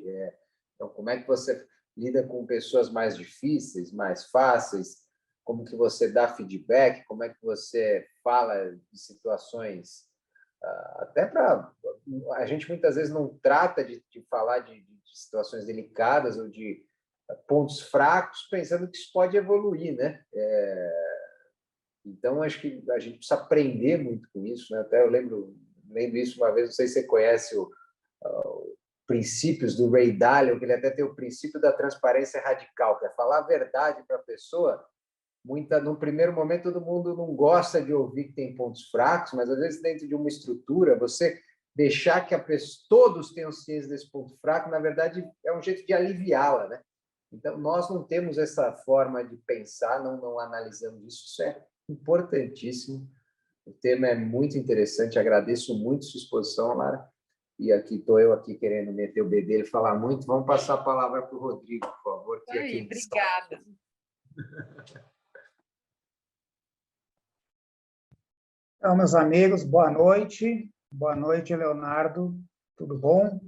Então, como é que você lida com pessoas mais difíceis, mais fáceis? Como que você dá feedback? Como é que você fala de situações? Até para... A gente muitas vezes não trata de falar de situações delicadas ou de pontos fracos, pensando que isso pode evoluir, né? Então, acho que a gente precisa aprender muito com isso, né? Até eu lembro isso uma vez, não sei se você conhece o princípios do Ray Dalio, que ele até tem o princípio da transparência radical, que é falar a verdade para a pessoa. No primeiro momento, todo mundo não gosta de ouvir que tem pontos fracos, mas, às vezes, dentro de uma estrutura, você deixar que todos tenham ciência desse ponto fraco, na verdade, é um jeito de aliviá-la, né? Então, nós não temos essa forma de pensar, não analisamos isso. Isso é importantíssimo. O tema é muito interessante. Agradeço muito sua exposição, Lara. E aqui estou eu aqui querendo meter o bedelho e falar muito. Vamos passar a palavra para o Rodrigo, por favor. Obrigada. Então, meus amigos, boa noite. Boa noite, Leonardo. Tudo bom?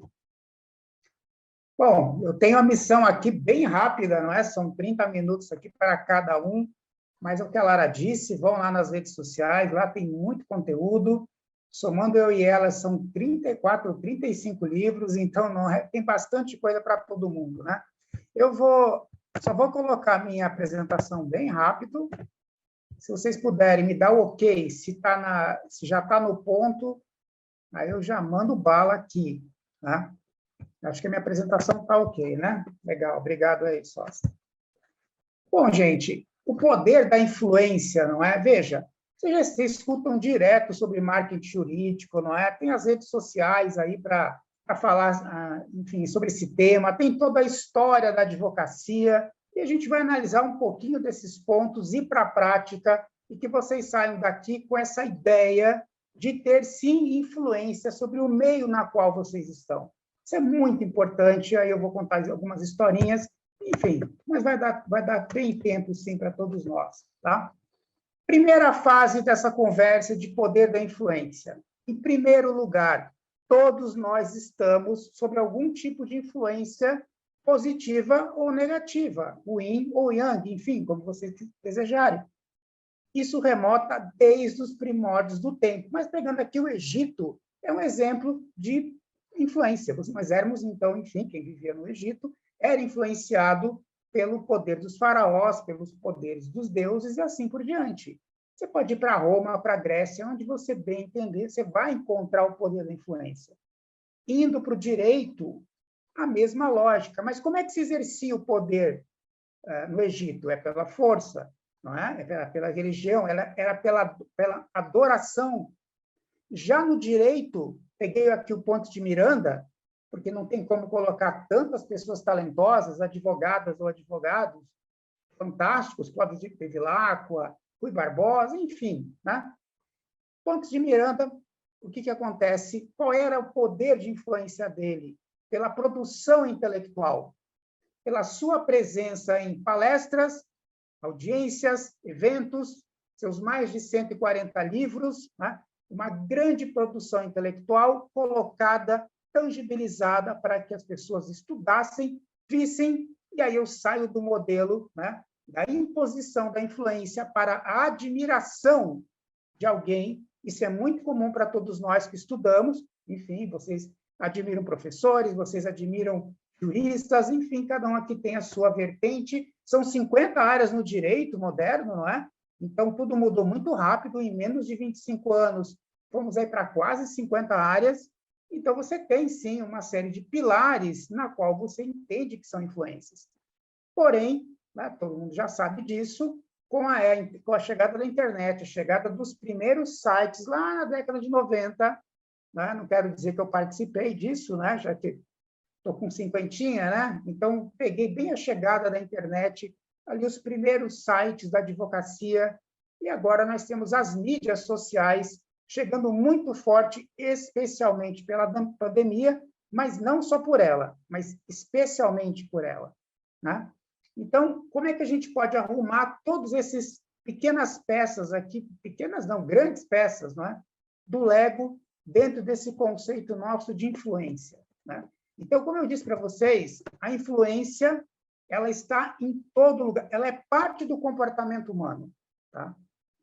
Bom, eu tenho a missão aqui bem rápida, não é? São 30 minutos aqui para cada um, mas é o que a Lara disse, vão lá nas redes sociais, lá tem muito conteúdo, somando eu e ela, são 34, 35 livros, então tem bastante coisa para todo mundo, né? Só vou colocar a minha apresentação bem rápido, se vocês puderem me dar o ok, se já está no ponto, aí eu já mando bala aqui, tá? Acho que a minha apresentação está ok, né? Legal, obrigado aí, sócio. Bom, gente, o poder da influência, não é? Veja, vocês já escutam direto sobre marketing jurídico, não é? Tem as redes sociais aí para falar, enfim, sobre esse tema, tem toda a história da advocacia, e a gente vai analisar um pouquinho desses pontos, ir para a prática, e que vocês saiam daqui com essa ideia de ter, sim, influência sobre o meio na qual vocês estão. Isso é muito importante, aí eu vou contar algumas historinhas, enfim, mas vai dar bem tempo, sim, para todos nós, tá? Primeira fase dessa conversa de poder da influência. Em primeiro lugar, todos nós estamos sob algum tipo de influência positiva ou negativa, o yin ou yang, enfim, como vocês desejarem. Isso remota desde os primórdios do tempo. Mas, pegando aqui o Egito, é um exemplo de influência. Nós éramos, então, enfim, quem vivia no Egito, era influenciado pelo poder dos faraós, pelos poderes dos deuses e assim por diante. Você pode ir para Roma, para a Grécia, onde você bem entender, você vai encontrar o poder da influência. Indo para o direito, a mesma lógica. Mas como é que se exercia o poder no Egito? É pela força, não é? É pela religião, era pela adoração. Já no direito, peguei aqui o Ponte de Miranda, porque não tem como colocar tantas pessoas talentosas, advogadas ou advogados fantásticos, Cláudio de Bevilacqua, Rui Barbosa, enfim, né? Ponte de Miranda, o que acontece? Qual era o poder de influência dele? Pela produção intelectual, pela sua presença em palestras, audiências, eventos, seus mais de 140 livros, né? Uma grande produção intelectual colocada, tangibilizada para que as pessoas estudassem, vissem, e aí eu saio do modelo, né, da imposição da influência para a admiração de alguém. Isso é muito comum para todos nós que estudamos, enfim, vocês admiram professores, vocês admiram juristas, enfim, cada um aqui tem a sua vertente. São 50 áreas no direito moderno, não é? Então, tudo mudou muito rápido, em menos de 25 anos, fomos aí para quase 50 áreas. Então, você tem, sim, uma série de pilares na qual você entende que são influências. Porém, né, todo mundo já sabe disso, com a chegada da internet, a chegada dos primeiros sites lá na década de 90, né, não quero dizer que eu participei disso, né, já que estou com 50, né? Então, peguei bem a chegada da internet, ali os primeiros sites da advocacia, e agora nós temos as mídias sociais chegando muito forte, especialmente pela pandemia, mas não só por ela, mas especialmente por ela, né? Então, como é que a gente pode arrumar todas essas pequenas peças aqui, pequenas não, grandes peças, não é? Do Lego, dentro desse conceito nosso de influência, né? Então, como eu disse para vocês, a influência ela está em todo lugar, ela é parte do comportamento humano, tá?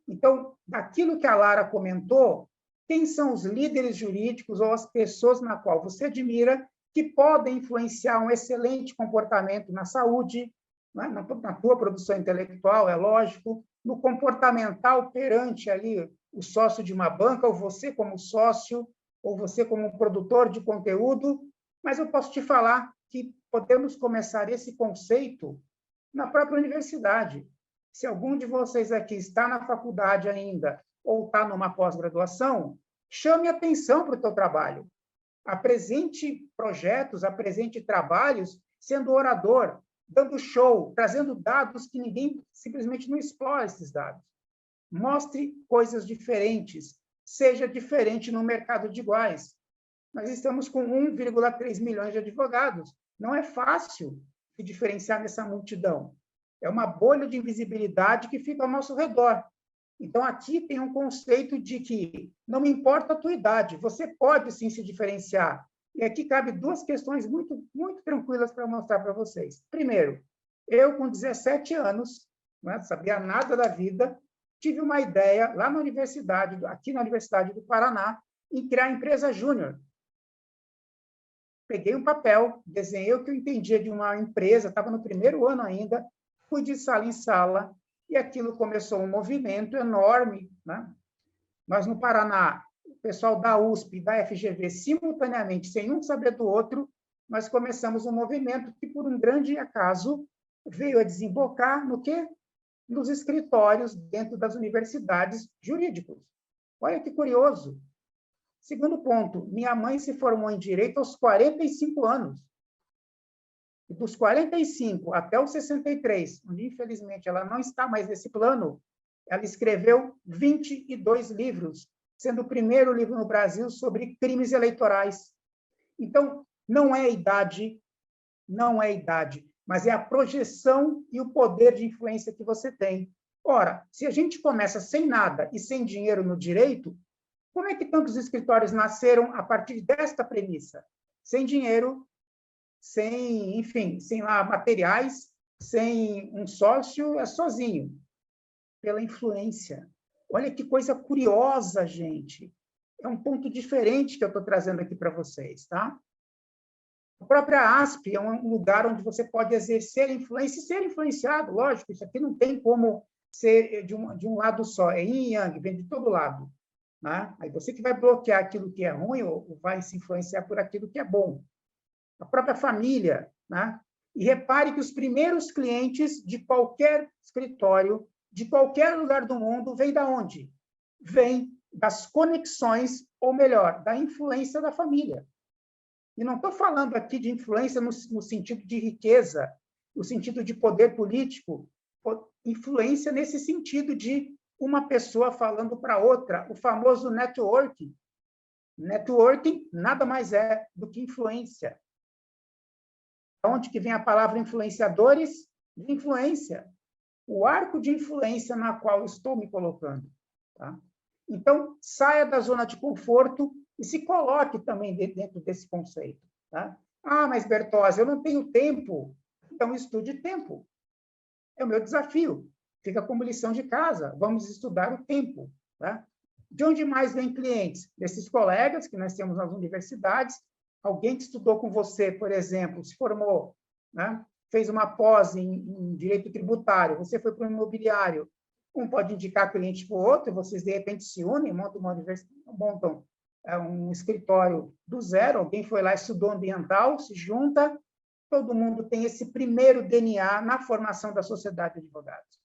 Então, daquilo que a Lara comentou, quem são os líderes jurídicos ou as pessoas na qual você admira que podem influenciar um excelente comportamento na saúde, né? Na tua produção intelectual, é lógico, no comportamental perante ali o sócio de uma banca, ou você como sócio, ou você como produtor de conteúdo. Mas eu posso te falar que podemos começar esse conceito na própria universidade. Se algum de vocês aqui está na faculdade ainda ou está numa pós-graduação, chame atenção para o teu trabalho. Apresente projetos, apresente trabalhos sendo orador, dando show, trazendo dados que ninguém simplesmente não explora esses dados. Mostre coisas diferentes, seja diferente no mercado de iguais. Nós estamos com 1,3 milhões de advogados. Não é fácil se diferenciar nessa multidão. É uma bolha de invisibilidade que fica ao nosso redor. Então, aqui tem um conceito de que não me importa a tua idade, você pode, sim, se diferenciar. E aqui cabe duas questões muito, muito tranquilas para mostrar para vocês. Primeiro, eu, com 17 anos, não sabia nada da vida, tive uma ideia lá na universidade, aqui na Universidade do Paraná, em criar a empresa júnior. Peguei um papel, desenhei o que eu entendia de uma empresa, estava no primeiro ano ainda, fui de sala em sala, e aquilo começou um movimento enorme, né? Nós, no Paraná, o pessoal da USP e da FGV, simultaneamente, sem um saber do outro, nós começamos um movimento que, por um grande acaso, veio a desembocar no quê? Nos escritórios dentro das universidades jurídicos. Olha que curioso. Segundo ponto, minha mãe se formou em Direito aos 45 anos. E dos 45 até os 63, onde, infelizmente, ela não está mais nesse plano, ela escreveu 22 livros, sendo o primeiro livro no Brasil sobre crimes eleitorais. Então, não é idade, mas é a projeção e o poder de influência que você tem. Ora, se a gente começa sem nada e sem dinheiro no direito, como é que tantos escritórios nasceram a partir desta premissa? Sem dinheiro, sem, enfim, sem lá materiais, sem um sócio, é sozinho, pela influência. Olha que coisa curiosa, gente. É um ponto diferente que eu estou trazendo aqui para vocês, tá? A própria ASP é um lugar onde você pode exercer influência e ser influenciado, lógico, isso aqui não tem como ser de um lado só, é yin e yang, vem de todo lado. Né? Aí você que vai bloquear aquilo que é ruim ou vai se influenciar por aquilo que é bom. A própria família. Né? E repare que os primeiros clientes de qualquer escritório, de qualquer lugar do mundo, vêm da onde? Vêm das conexões, ou melhor, da influência da família. E não estou falando aqui de influência no sentido de riqueza, no sentido de poder político, influência nesse sentido de uma pessoa falando para outra, o famoso networking. Networking nada mais é do que influência. Onde que vem a palavra influenciadores? De influência. O arco de influência na qual estou me colocando. Tá? Então, saia da zona de conforto e se coloque também dentro desse conceito. Tá? Ah, mas Bertozzi, eu não tenho tempo. Então, estude tempo. É o meu desafio. Fica como lição de casa. Vamos estudar o tempo. Tá? De onde mais vem clientes? Desses colegas que nós temos nas universidades. Alguém que estudou com você, por exemplo, se formou, né? Fez uma pós em direito tributário, você foi para o imobiliário. Um pode indicar cliente para o outro, vocês, de repente, se unem, montam uma universidade, montam um escritório do zero, alguém foi lá, estudou ambiental, se junta, todo mundo tem esse primeiro DNA na formação da sociedade de advogados.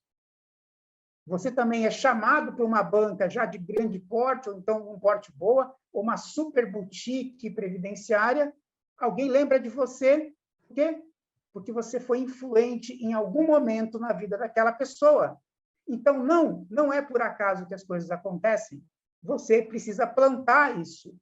Você também é chamado para uma banca já de grande porte, ou então um porte boa, ou uma super boutique previdenciária. Alguém lembra de você? Por quê? Porque você foi influente em algum momento na vida daquela pessoa. Então, não é por acaso que as coisas acontecem. Você precisa plantar isso.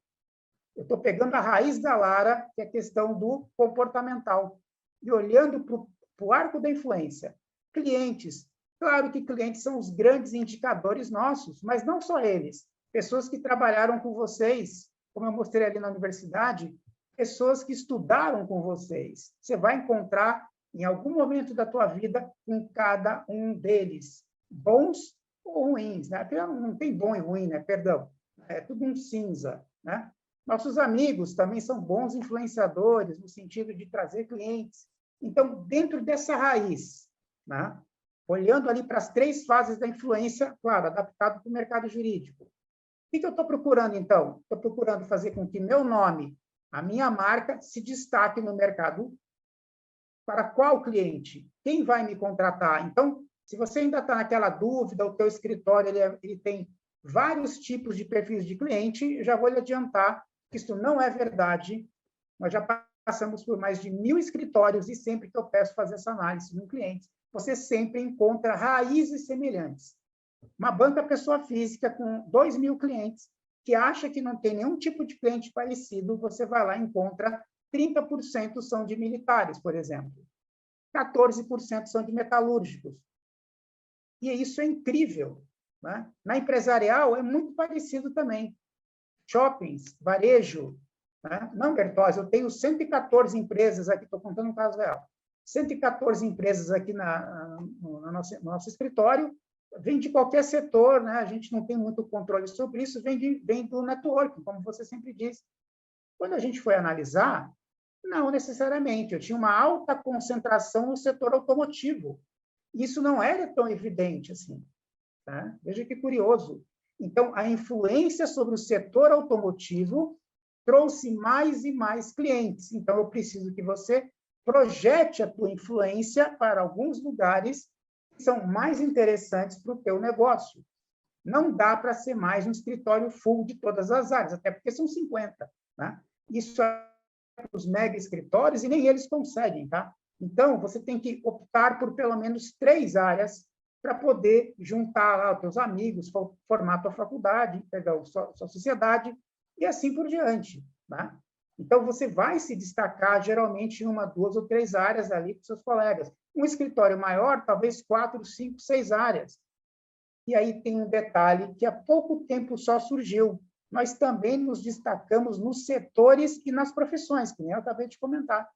Eu estou pegando a raiz da Lara, que é a questão do comportamental, e olhando para o arco da influência. Clientes. Claro que clientes são os grandes indicadores nossos, mas não só eles. Pessoas que trabalharam com vocês, como eu mostrei ali na universidade, pessoas que estudaram com vocês. Você vai encontrar, em algum momento da tua vida, com cada um deles. Bons ou ruins. Né? Não tem bom e ruim, né? Perdão. É tudo um cinza. Né? Nossos amigos também são bons influenciadores, no sentido de trazer clientes. Então, dentro dessa raiz, né? Olhando ali para as 3 fases da influência, claro, adaptado para o mercado jurídico. O que eu estou procurando, então? Estou procurando fazer com que meu nome, a minha marca, se destaque no mercado. Para qual cliente? Quem vai me contratar? Então, se você ainda está naquela dúvida, o teu escritório ele tem vários tipos de perfis de cliente, já vou lhe adiantar que isso não é verdade. Nós já passamos por mais de 1.000 escritórios e sempre que eu peço fazer essa análise no cliente, você sempre encontra raízes semelhantes. Uma banca pessoa física com 2.000 clientes, que acha que não tem nenhum tipo de cliente parecido, você vai lá e encontra 30% são de militares, por exemplo. 14% são de metalúrgicos. E isso é incrível. Né? Na empresarial, é muito parecido também. Shoppings, varejo. Né? Não, Bertozzi, eu tenho 114 empresas aqui, estou contando um caso real. 114 empresas aqui no nosso escritório, vem de qualquer setor, né? A gente não tem muito controle sobre isso, vem do networking, como você sempre disse. Quando a gente foi analisar, não necessariamente, eu tinha uma alta concentração no setor automotivo. Isso não era tão evidente assim. Tá? Veja que curioso. Então, a influência sobre o setor automotivo trouxe mais e mais clientes. Então, eu preciso que você projete a tua influência para alguns lugares que são mais interessantes para o teu negócio. Não dá para ser mais um escritório full de todas as áreas, até porque são 50. Né? Isso é para os mega escritórios e nem eles conseguem. Tá? Então, você tem que optar por pelo menos 3 áreas para poder juntar lá os teus amigos, formar a tua faculdade, pegar a sua sociedade e assim por diante. Né? Então, você vai se destacar, geralmente, em 1, 2 ou 3 áreas ali com seus colegas. Um escritório maior, talvez 4, 5, 6 áreas. E aí tem um detalhe que há pouco tempo só surgiu. Nós também nos destacamos nos setores e nas profissões, que nem eu acabei de comentar.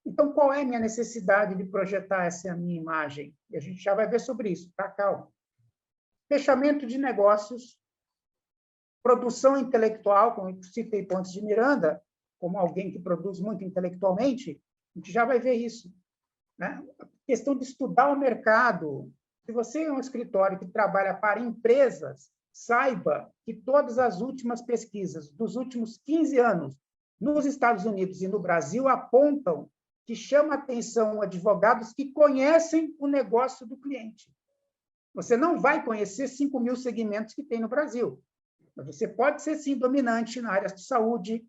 Então, qual é a minha necessidade de projetar essa minha imagem? E a gente já vai ver sobre isso, tá? Calma. Fechamento de negócios, produção intelectual, como eu citei Pontes de Miranda, como alguém que produz muito intelectualmente, a gente já vai ver isso. Né? A questão de estudar o mercado. Se você é um escritório que trabalha para empresas, saiba que todas as últimas pesquisas dos últimos 15 anos nos Estados Unidos e no Brasil apontam que chama atenção advogados que conhecem o negócio do cliente. Você não vai conhecer 5.000 segmentos que tem no Brasil. Mas você pode ser, sim, dominante na área de saúde,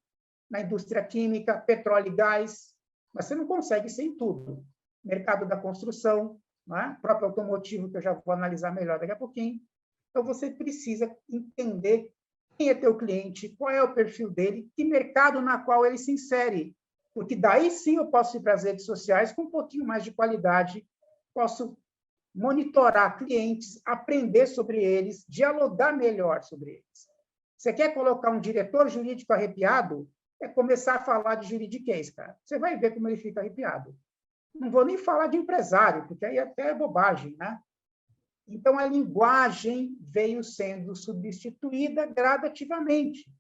na indústria química, petróleo e gás, mas você não consegue ser em tudo. Mercado da construção, né? Próprio automotivo, que eu já vou analisar melhor daqui a pouquinho. Então, você precisa entender quem é teu cliente, qual é o perfil dele, que mercado na qual ele se insere. Porque daí sim eu posso ir para as redes sociais com um pouquinho mais de qualidade, posso monitorar clientes, aprender sobre eles, dialogar melhor sobre eles. Você quer colocar um diretor jurídico arrepiado? É começar a falar de juridiquês, cara. Você vai ver como ele fica arrepiado. Não vou nem falar de empresário, porque aí até é bobagem, né? Então, a linguagem veio sendo substituída gradativamente.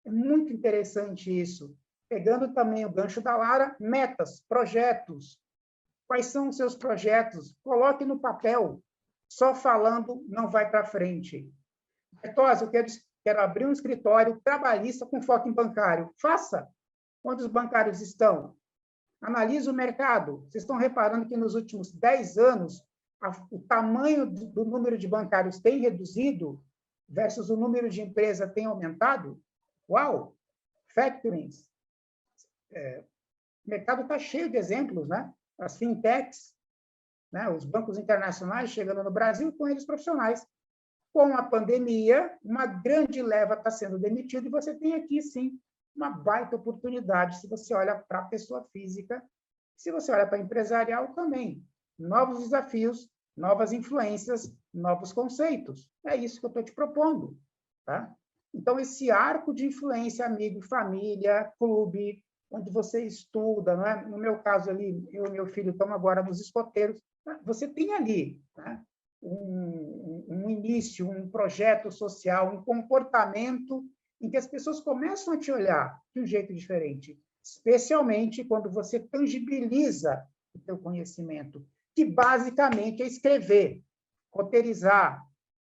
É muito interessante isso. Pegando também o gancho da Lara, metas, projetos. Quais são os seus projetos? Coloque no papel. Só falando não vai para frente. Bertozzi, eu quero abrir um escritório trabalhista com foco em bancário. Faça. Onde os bancários estão? Analise o mercado. Vocês estão reparando que nos últimos 10 anos o tamanho do número de bancários tem reduzido versus o número de empresas tem aumentado? Uau! Factorings. O mercado está cheio de exemplos, né? As fintechs, né? Os bancos internacionais chegando no Brasil, com eles profissionais. Com a pandemia, uma grande leva está sendo demitida e você tem aqui, sim, uma baita oportunidade se você olha para a pessoa física, se você olha para a empresarial também. Novos desafios, novas influências, novos conceitos. É isso que eu estou te propondo. Tá? Então, esse arco de influência, amigo, família, clube, onde você estuda, não é? No meu caso ali, eu e meu filho estamos agora nos escoteiros, você tem ali, né? Um início, um projeto social, um comportamento em que as pessoas começam a te olhar de um jeito diferente, especialmente quando você tangibiliza o teu conhecimento, que basicamente é escrever, roteirizar,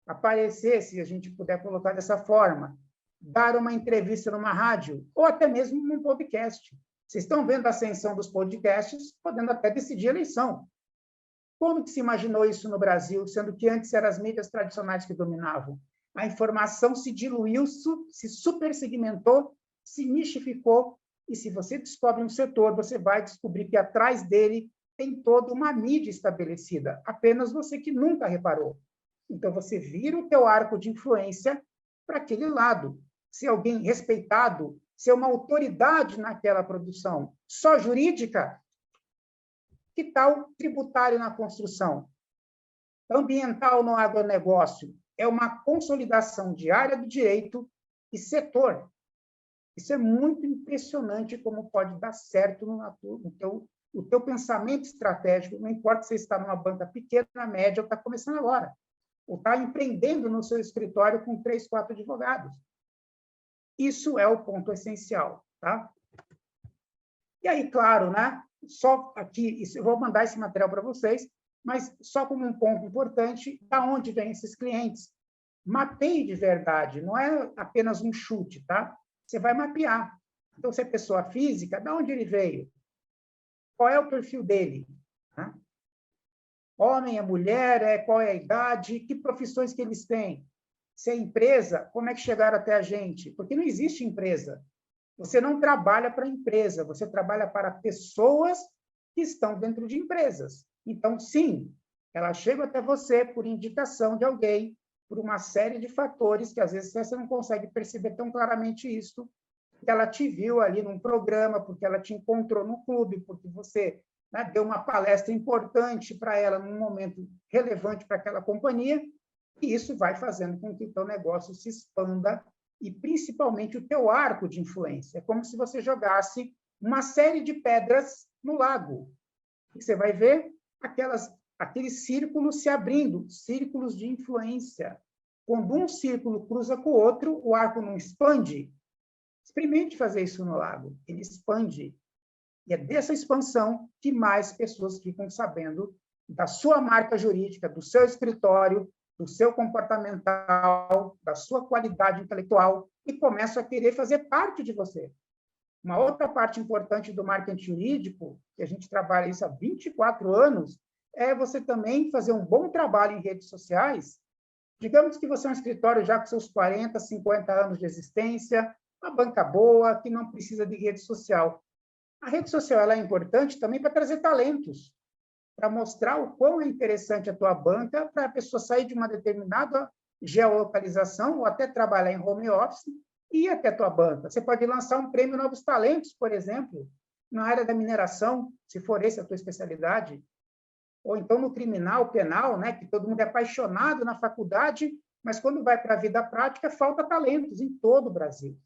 aparecer, se a gente puder colocar dessa forma, dar uma entrevista numa rádio, ou até mesmo num podcast. Vocês estão vendo a ascensão dos podcasts, podendo até decidir a eleição. Como que se imaginou isso no Brasil, sendo que antes eram as mídias tradicionais que dominavam? A informação se diluiu, se supersegmentou, se nichificou, e se você descobre um setor, você vai descobrir que atrás dele tem toda uma mídia estabelecida, apenas você que nunca reparou. Então, você vira o teu arco de influência para aquele lado. Ser alguém respeitado, ser uma autoridade naquela produção. Só jurídica? Que tal tributário na construção? Ambiental no agronegócio? É uma consolidação de área do direito e setor. Isso é muito impressionante como pode dar certo no teu pensamento estratégico, não importa se você está numa banca pequena, média, ou está começando agora, ou está empreendendo no seu escritório com 3, 4 advogados. Isso é o ponto essencial. Tá? E aí, claro, né? Só aqui, eu vou mandar esse material para vocês, mas só como um ponto importante, da onde vêm esses clientes? Mapeie de verdade, não é apenas um chute, tá? Você vai mapear. Então, se é pessoa física, de onde ele veio? qual é o perfil dele? Né? Homem, é mulher, qual é a idade, que profissões que eles têm? Se é empresa, como é que chegaram até a gente? Porque não existe empresa. Você não trabalha para a empresa, você trabalha para pessoas que estão dentro de empresas. Então, sim, ela chega até você por indicação de alguém, por uma série de fatores que, às vezes, você não consegue perceber tão claramente isso, porque ela te viu ali num programa, porque ela te encontrou no clube, porque você, né, deu uma palestra importante para ela num momento relevante para aquela companhia, e isso vai fazendo com que o teu negócio se expanda e, principalmente, o teu arco de influência. É como se você jogasse uma série de pedras no lago. E você vai ver aqueles círculos se abrindo, círculos de influência. Quando um círculo cruza com o outro, o arco não expande. Experimente fazer isso no lago. Ele expande. E é dessa expansão que mais pessoas ficam sabendo da sua marca jurídica, do seu escritório, do seu comportamental, da sua qualidade intelectual, e começam a querer fazer parte de você. Uma outra parte importante do marketing jurídico, que a gente trabalha isso há 24 anos, é você também fazer um bom trabalho em redes sociais. Digamos que você é um escritório já com seus 40, 50 anos de existência, uma banca boa, que não precisa de rede social. A rede social ela é importante também para trazer talentos, para mostrar o quão é interessante a tua banca, para a pessoa sair de uma determinada geolocalização ou até trabalhar em home office e ir até a tua banca. Você pode lançar um prêmio Novos Talentos, por exemplo, na área da mineração, se for essa a tua especialidade, ou então no criminal, penal, né, que todo mundo é apaixonado na faculdade, mas quando vai para a vida prática, falta talentos em todo o Brasil.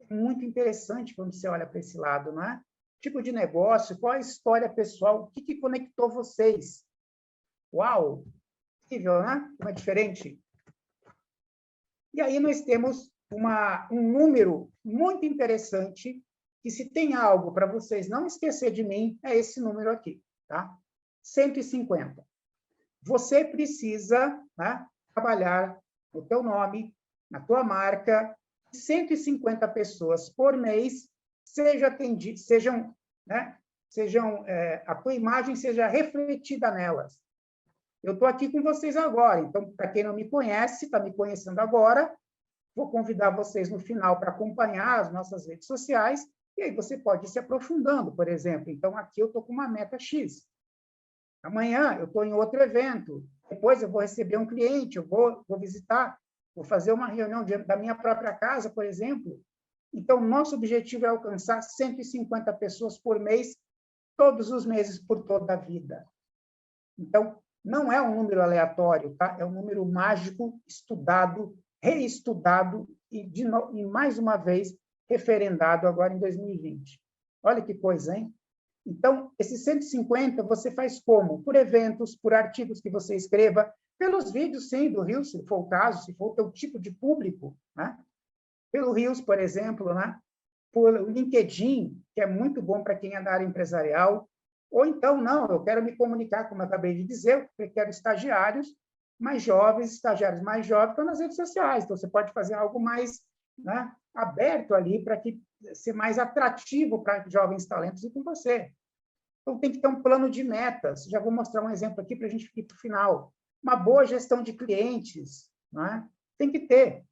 É muito interessante quando você olha para esse lado, não é? Tipo de negócio, qual a história pessoal, o que conectou vocês? Uau! Incrível, né? Como é diferente. E aí nós temos um número muito interessante, que se tem algo para vocês não esquecer de mim, é esse número aqui, tá? 150. Você precisa, né, trabalhar no teu nome, na tua marca, 150 pessoas por mês a tua imagem seja refletida nelas. Eu estou aqui com vocês agora, então, para quem não me conhece, está me conhecendo agora, vou convidar vocês no final para acompanhar as nossas redes sociais, e aí você pode ir se aprofundando, por exemplo. Então, aqui eu estou com uma meta X. Amanhã eu estou em outro evento, depois eu vou receber um cliente, eu vou visitar, vou fazer uma reunião da minha própria casa, por exemplo. Então, nosso objetivo é alcançar 150 pessoas por mês, todos os meses, por toda a vida. Então, não é um número aleatório, tá? É um número mágico, estudado, reestudado e mais uma vez, referendado agora em 2020. Olha que coisa, hein? Então, esses 150 você faz como? Por eventos, por artigos que você escreva, pelos vídeos, sim, do Reels, se for o caso, se for o teu tipo de público, né? Pelo Reels, por exemplo, né? Por LinkedIn, que é muito bom para quem é da área empresarial, ou então, não, eu quero me comunicar, como eu acabei de dizer, eu quero estagiários mais jovens, estagiários mais jovens, estão nas redes sociais, então você pode fazer algo mais, né, aberto ali para ser mais atrativo para jovens talentos e com você. Então, tem que ter um plano de metas. Já vou mostrar um exemplo aqui para a gente ir para o final. Uma boa gestão de clientes, né? Tem que ter.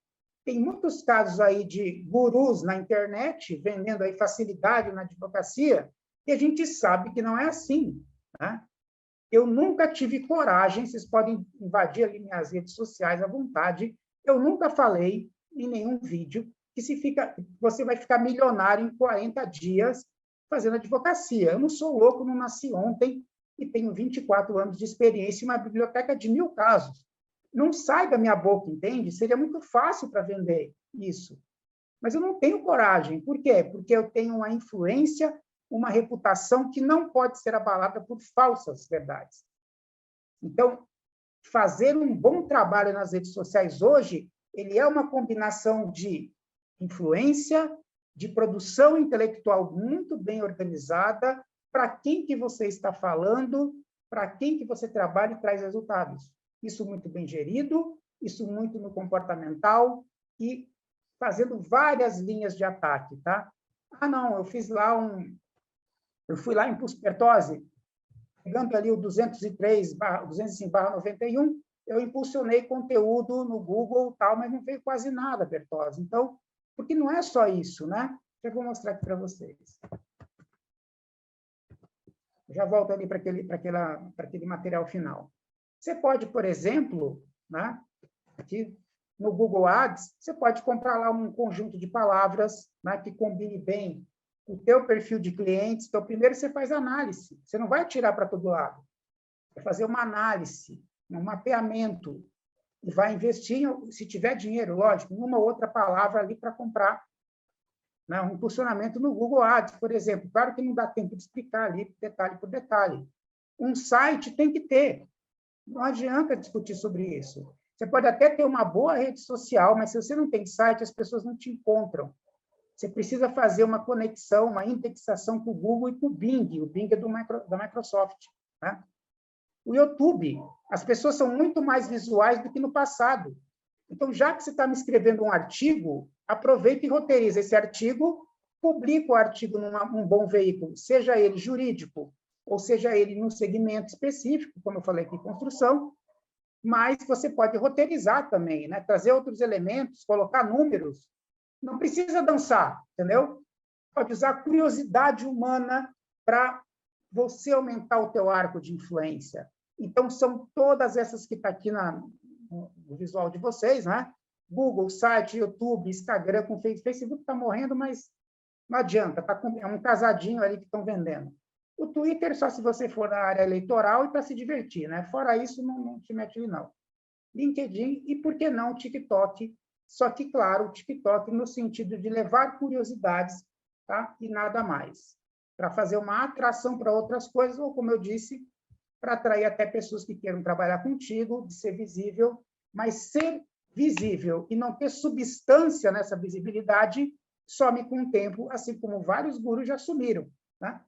Tem muitos casos aí de gurus na internet vendendo aí facilidade na advocacia e a gente sabe que não é assim, né? Eu nunca tive coragem, vocês podem invadir ali minhas redes sociais à vontade, eu nunca falei em nenhum vídeo que você vai ficar milionário em 40 dias fazendo advocacia. Eu não sou louco, não nasci ontem e tenho 24 anos de experiência em uma biblioteca de 1000 casos. Não sai da minha boca, entende? Seria muito fácil para vender isso. Mas eu não tenho coragem. Por quê? Porque eu tenho uma influência, uma reputação que não pode ser abalada por falsas verdades. Então, fazer um bom trabalho nas redes sociais hoje, ele é uma combinação de influência, de produção intelectual muito bem organizada, para quem que você está falando, para quem que você trabalha e traz resultados. Isso muito bem gerido, isso muito no comportamental e fazendo várias linhas de ataque, tá? Ah, não, eu fiz lá Eu fui lá em Impulso Pertose, pegando ali o 205/91, eu impulsionei conteúdo no Google, tal, mas não veio quase nada, Pertose. Então, porque não é só isso, né? Eu vou mostrar aqui para vocês. Já volto ali para aquele material final. Você pode, por exemplo, né, aqui no Google Ads, você pode comprar lá um conjunto de palavras, né, que combine bem o teu perfil de clientes. Então, primeiro você faz análise. Você não vai tirar para todo lado. Vai fazer uma análise, um mapeamento, e vai investir, se tiver dinheiro, lógico, em uma outra palavra ali para comprar, né, um impulsionamento no Google Ads, por exemplo. Claro que não dá tempo de explicar ali, detalhe por detalhe. Um site tem que ter. Não adianta discutir sobre isso. Você pode até ter uma boa rede social, mas se você não tem site, as pessoas não te encontram. Você precisa fazer uma conexão, uma indexação com o Google e com o Bing. O Bing é da Microsoft, né? O YouTube, as pessoas são muito mais visuais do que no passado. Então, já que você está me escrevendo um artigo, aproveita e roteiriza esse artigo, publica o artigo num bom veículo, seja ele jurídico, ou seja ele num segmento específico, como eu falei aqui, construção, mas você pode roteirizar também, né? Trazer outros elementos, colocar números. Não precisa dançar, entendeu? Pode usar a curiosidade humana para você aumentar o teu arco de influência. Então, são todas essas que estão aqui no visual de vocês, né? Google, site, YouTube, Instagram, com Facebook está morrendo, mas não adianta, é um casadinho ali que estão vendendo. O Twitter, só se você for na área eleitoral e para se divertir, né? Fora isso, não te mete ali, não. LinkedIn e, por que não, TikTok? Só que, claro, o TikTok no sentido de levar curiosidades, tá? E nada mais. Para fazer uma atração para outras coisas, ou, como eu disse, para atrair até pessoas que queiram trabalhar contigo, de ser visível, mas ser visível e não ter substância nessa visibilidade some com o tempo, assim como vários gurus já sumiram, né?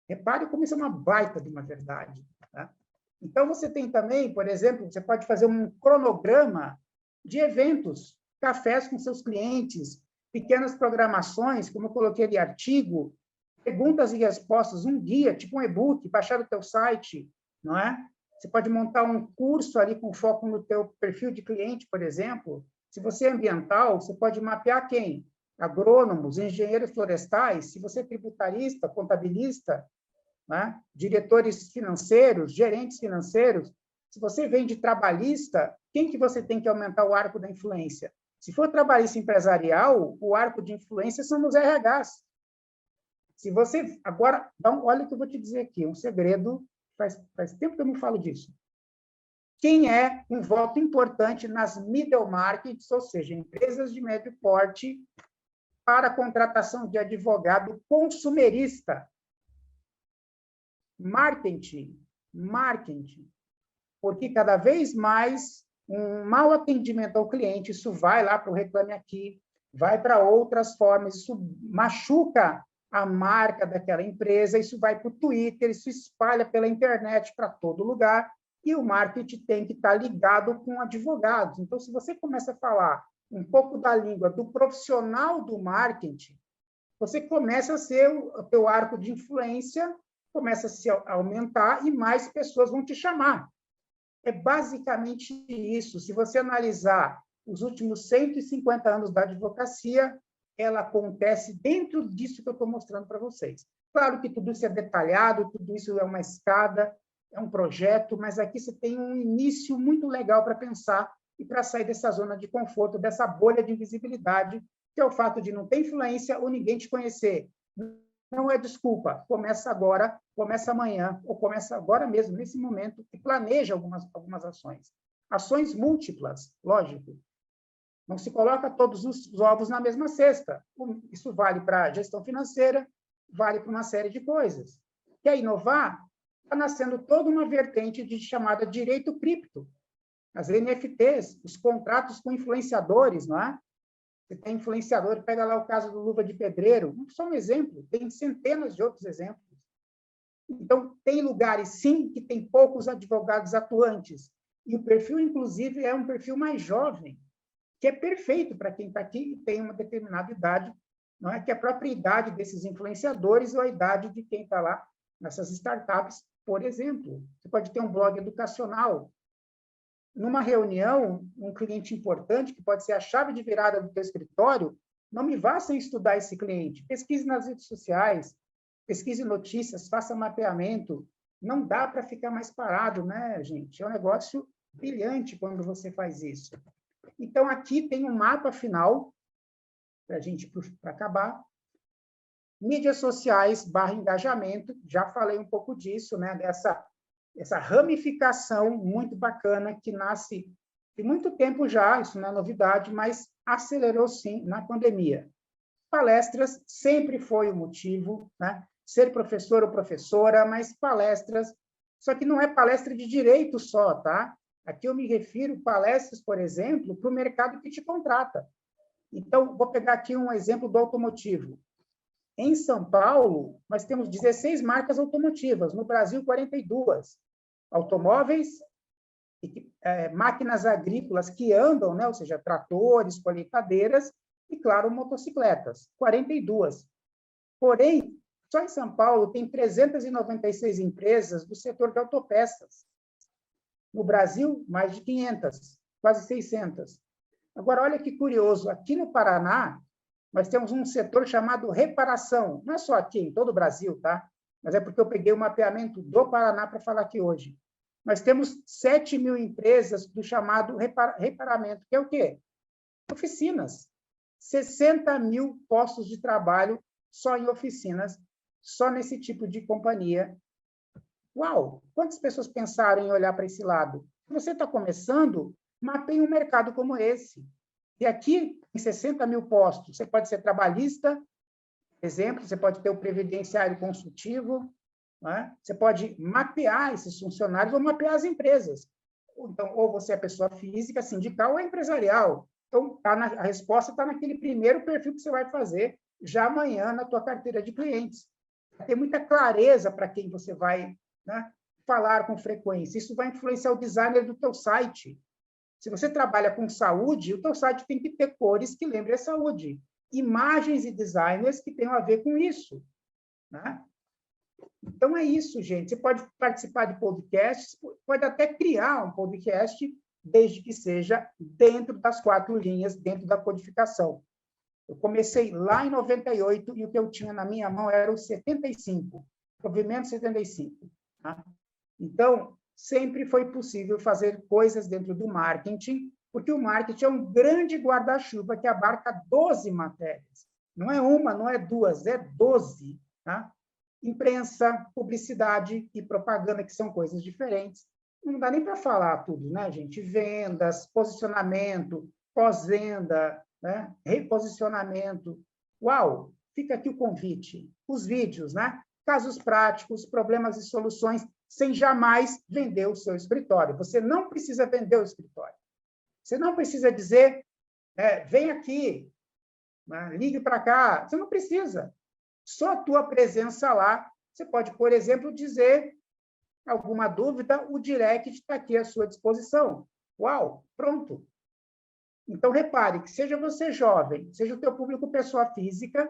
Repare como isso é uma baita de uma verdade, né? Então, você tem também, por exemplo, você pode fazer um cronograma de eventos, cafés com seus clientes, pequenas programações, como eu coloquei ali, artigo, perguntas e respostas, um guia, tipo um e-book, baixar no teu site, não é? Você pode montar um curso ali com foco no teu perfil de cliente, por exemplo. Se você é ambiental, você pode mapear quem? Agrônomos, engenheiros florestais, se você é tributarista, contabilista, né? Diretores financeiros, gerentes financeiros. Se você vem de trabalhista, quem que você tem que aumentar o arco da influência? Se for trabalhista empresarial, o arco de influência são nos RHs. Se você... Agora, então, olha o que eu vou te dizer aqui, um segredo, faz tempo que eu não falo disso. Quem é um voto importante nas middle markets, ou seja, empresas de médio porte, para a contratação de advogado consumerista? Marketing. Porque cada vez mais um mau atendimento ao cliente, isso vai lá para o Reclame Aqui, vai para outras formas, isso machuca a marca daquela empresa, isso vai para o Twitter, isso espalha pela internet para todo lugar, e o marketing tem que estar ligado com advogados. Então, se você começa a falar um pouco da língua do profissional do marketing, você começa a ser o teu arco de influência, começa a se aumentar e mais pessoas vão te chamar. É basicamente isso. Se você analisar os últimos 150 anos da advocacia, ela acontece dentro disso que eu estou mostrando para vocês. Claro que tudo isso é detalhado, tudo isso é uma escada, é um projeto, mas aqui você tem um início muito legal para pensar e para sair dessa zona de conforto, dessa bolha de invisibilidade, que é o fato de não ter influência ou ninguém te conhecer. Não é desculpa. Começa agora, começa amanhã, ou começa agora mesmo, nesse momento, e planeja algumas ações. Ações múltiplas, lógico. Não se coloca todos os ovos na mesma cesta. Isso vale para a gestão financeira, vale para uma série de coisas. Quer inovar? Está nascendo toda uma vertente chamada direito cripto. As NFTs, os contratos com influenciadores, não é? Você tem influenciador, pega lá o caso do Luva de Pedreiro, só um exemplo, tem centenas de outros exemplos. Então, tem lugares, sim, que tem poucos advogados atuantes, e o perfil, inclusive, é um perfil mais jovem, que é perfeito para quem está aqui e tem uma determinada idade, não é que a própria idade desses influenciadores ou a idade de quem está lá nessas startups, por exemplo. Você pode ter um blog educacional. Numa reunião, um cliente importante, que pode ser a chave de virada do teu escritório, não me vá sem estudar esse cliente. Pesquise nas redes sociais, pesquise notícias, faça mapeamento. Não dá para ficar mais parado, né, gente? É um negócio brilhante quando você faz isso. Então, aqui tem um mapa final, para a gente para acabar. Mídias sociais / engajamento, já falei um pouco disso, né? Essa ramificação muito bacana que nasce de muito tempo já, isso não é novidade, mas acelerou sim na pandemia. Palestras sempre foi o motivo, né? Ser professor ou professora, mas palestras, só que não é palestra de direito só, tá? Aqui eu me refiro palestras, por exemplo, para o mercado que te contrata. Então, vou pegar aqui um exemplo do automotivo. Em São Paulo, nós temos 16 marcas automotivas, no Brasil, 42. Automóveis, máquinas agrícolas que andam, né? Ou seja, tratores, colheitadeiras e, claro, motocicletas, 42. Porém, só em São Paulo tem 396 empresas do setor de autopeças. No Brasil, mais de 500, quase 600. Agora, olha que curioso, aqui no Paraná, nós temos um setor chamado reparação. Não é só aqui, em todo o Brasil, tá? Mas é porque eu peguei o mapeamento do Paraná para falar aqui hoje. Nós temos 7 mil empresas do chamado reparamento, que é o quê? Oficinas. 60 mil postos de trabalho só em oficinas, só nesse tipo de companhia. Uau! Quantas pessoas pensaram em olhar para esse lado? Se você está começando, mapeie um mercado como esse. E aqui, em 60 mil postos, você pode ser trabalhista, por exemplo, você pode ter o previdenciário consultivo, né? Você pode mapear esses funcionários ou mapear as empresas. Então, ou você é pessoa física, sindical ou empresarial. Então, a resposta está naquele primeiro perfil que você vai fazer já amanhã na tua carteira de clientes. Tem muita clareza para quem você vai, né, falar com frequência. Isso vai influenciar o designer do teu site. Se você trabalha com saúde, o teu site tem que ter cores que lembrem a saúde. Imagens e designers que tenham a ver com isso, né? Então, é isso, gente. Você pode participar de podcasts, pode até criar um podcast, desde que seja dentro das 4 linhas, dentro da codificação. Eu comecei lá em 98 e o que eu tinha na minha mão era o 75, Provimento 75. Tá? Então, sempre foi possível fazer coisas dentro do marketing, porque o marketing é um grande guarda-chuva que abarca 12 matérias. Não é uma, não é duas, é 12. Tá? Imprensa, publicidade e propaganda, que são coisas diferentes. Não dá nem para falar tudo, né, gente? Vendas, posicionamento, pós-venda, né? Reposicionamento. Uau! Fica aqui o convite. Os vídeos, né? Casos práticos, problemas e soluções, sem jamais vender o seu escritório. Você não precisa vender o escritório. Você não precisa dizer, vem aqui, né? Ligue para cá. Você não precisa. Só a tua presença lá, você pode, por exemplo, dizer alguma dúvida, o direct está aqui à sua disposição. Uau, pronto. Então, repare que seja você jovem, seja o teu público pessoa física,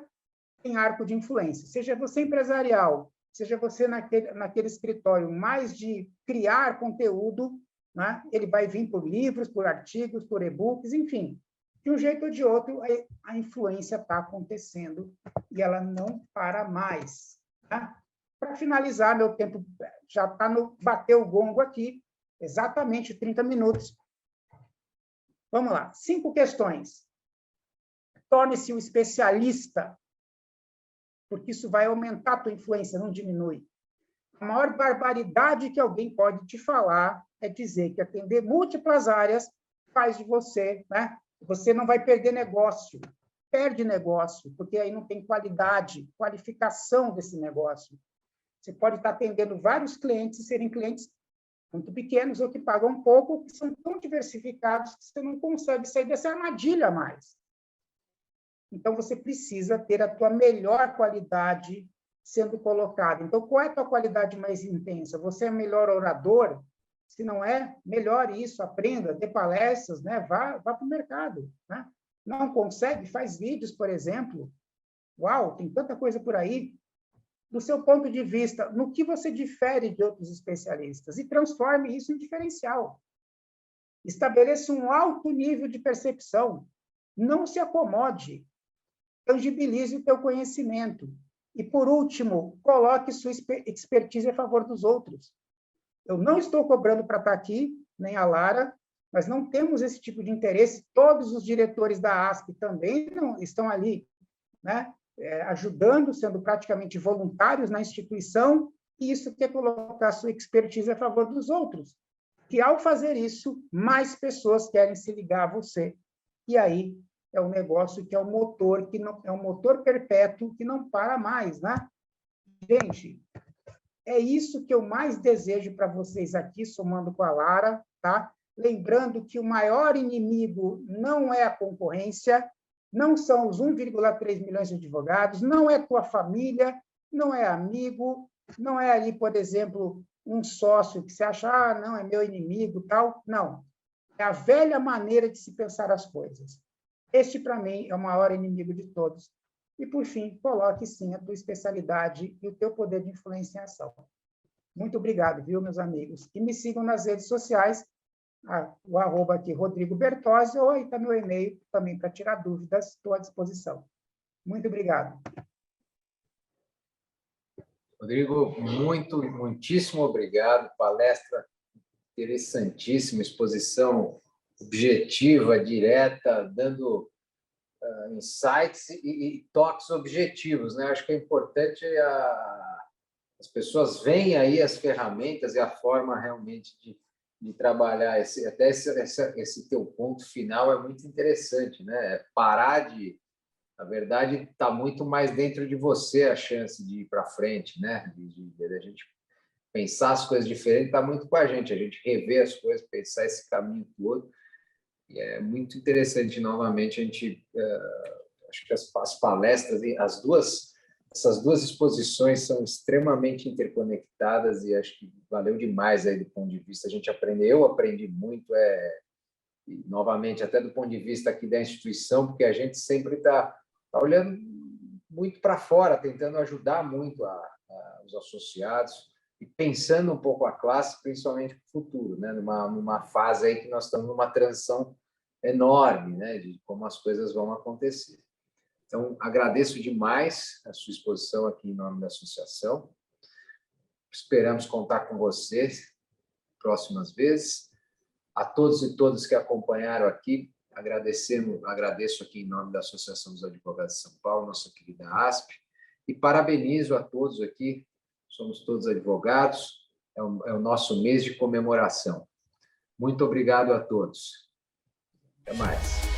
tem arco de influência, seja você empresarial, seja você naquele escritório mais de criar conteúdo, né? Ele vai vir por livros, por artigos, por e-books, enfim. De um jeito ou de outro, a influência está acontecendo e ela não para mais. Tá? Para finalizar, meu tempo já está no... Bateu o gongo aqui, exatamente 30 minutos. Vamos lá, 5 questões. Torne-se um especialista, porque isso vai aumentar a tua influência, não diminui. A maior barbaridade que alguém pode te falar é dizer que atender múltiplas áreas faz de você, né? Você não vai perder negócio, perde negócio, porque aí não tem qualidade, qualificação desse negócio. Você pode estar atendendo vários clientes e serem clientes muito pequenos ou que pagam pouco, que são tão diversificados que você não consegue sair dessa armadilha mais. Então, você precisa ter a tua melhor qualidade sendo colocada. Então, qual é a tua qualidade mais intensa? Você é melhor orador? Se não é, melhore isso, aprenda, dê palestras, né? Vá para o mercado. Né? Não consegue? Faz vídeos, por exemplo. Uau, tem tanta coisa por aí. Do seu ponto de vista, no que você difere de outros especialistas e transforme isso em diferencial. Estabeleça um alto nível de percepção. Não se acomode. Tangibilize o teu conhecimento. E, por último, coloque sua expertise a favor dos outros. Eu não estou cobrando para estar aqui, nem a Lara, nós não temos esse tipo de interesse. Todos os diretores da ASP também não estão ali, né? Ajudando, sendo praticamente voluntários na instituição, e isso quer colocar sua expertise a favor dos outros. Que, ao fazer isso, mais pessoas querem se ligar a você. E aí é um negócio que é um motor, que não, é um motor perpétuo que não para mais, né? Gente, é isso que eu mais desejo para vocês aqui, somando com a Lara, tá? Lembrando que o maior inimigo não é a concorrência, não são os 1,3 milhões de advogados, não é tua família, não é amigo, não é ali, por exemplo, um sócio que você acha, não, é meu inimigo, tal. Não. É a velha maneira de se pensar as coisas. Este, para mim, é o maior inimigo de todos. E, por fim, coloque, sim, a tua especialidade e o teu poder de influência em ação. Muito obrigado, viu, meus amigos? E me sigam nas redes sociais, o arroba aqui, Rodrigo Bertozzi, ou aí está meu e-mail também para tirar dúvidas, estou à disposição. Muito obrigado. Rodrigo, muitíssimo obrigado. Palestra interessantíssima, exposição objetiva, direta, dando insights e toques objetivos, né? Acho que é importante as pessoas veem aí as ferramentas e a forma realmente de trabalhar. Esse teu ponto final é muito interessante, né? Parar de... Na verdade, está muito mais dentro de você a chance de ir para frente, né? De a gente pensar as coisas diferentes, está muito com a gente rever as coisas, pensar esse caminho todo. E é muito interessante, novamente, a gente... acho que as palestras, essas duas exposições são extremamente interconectadas e acho que valeu demais aí do ponto de vista. A gente aprendeu, eu aprendi muito, e, novamente, até do ponto de vista aqui da instituição, porque a gente sempre está olhando muito para fora, tentando ajudar muito os associados e pensando um pouco a classe, principalmente para o futuro, né? Numa fase aí que nós estamos numa transição enorme, né? De como as coisas vão acontecer. Então, agradeço demais a sua exposição aqui em nome da associação. Esperamos contar com vocês próximas vezes. A todos e todas que acompanharam aqui, agradeço aqui em nome da Associação dos Advogados de São Paulo, nossa querida ASP, e parabenizo a todos aqui, somos todos advogados, é o nosso mês de comemoração. Muito obrigado a todos. Até mais.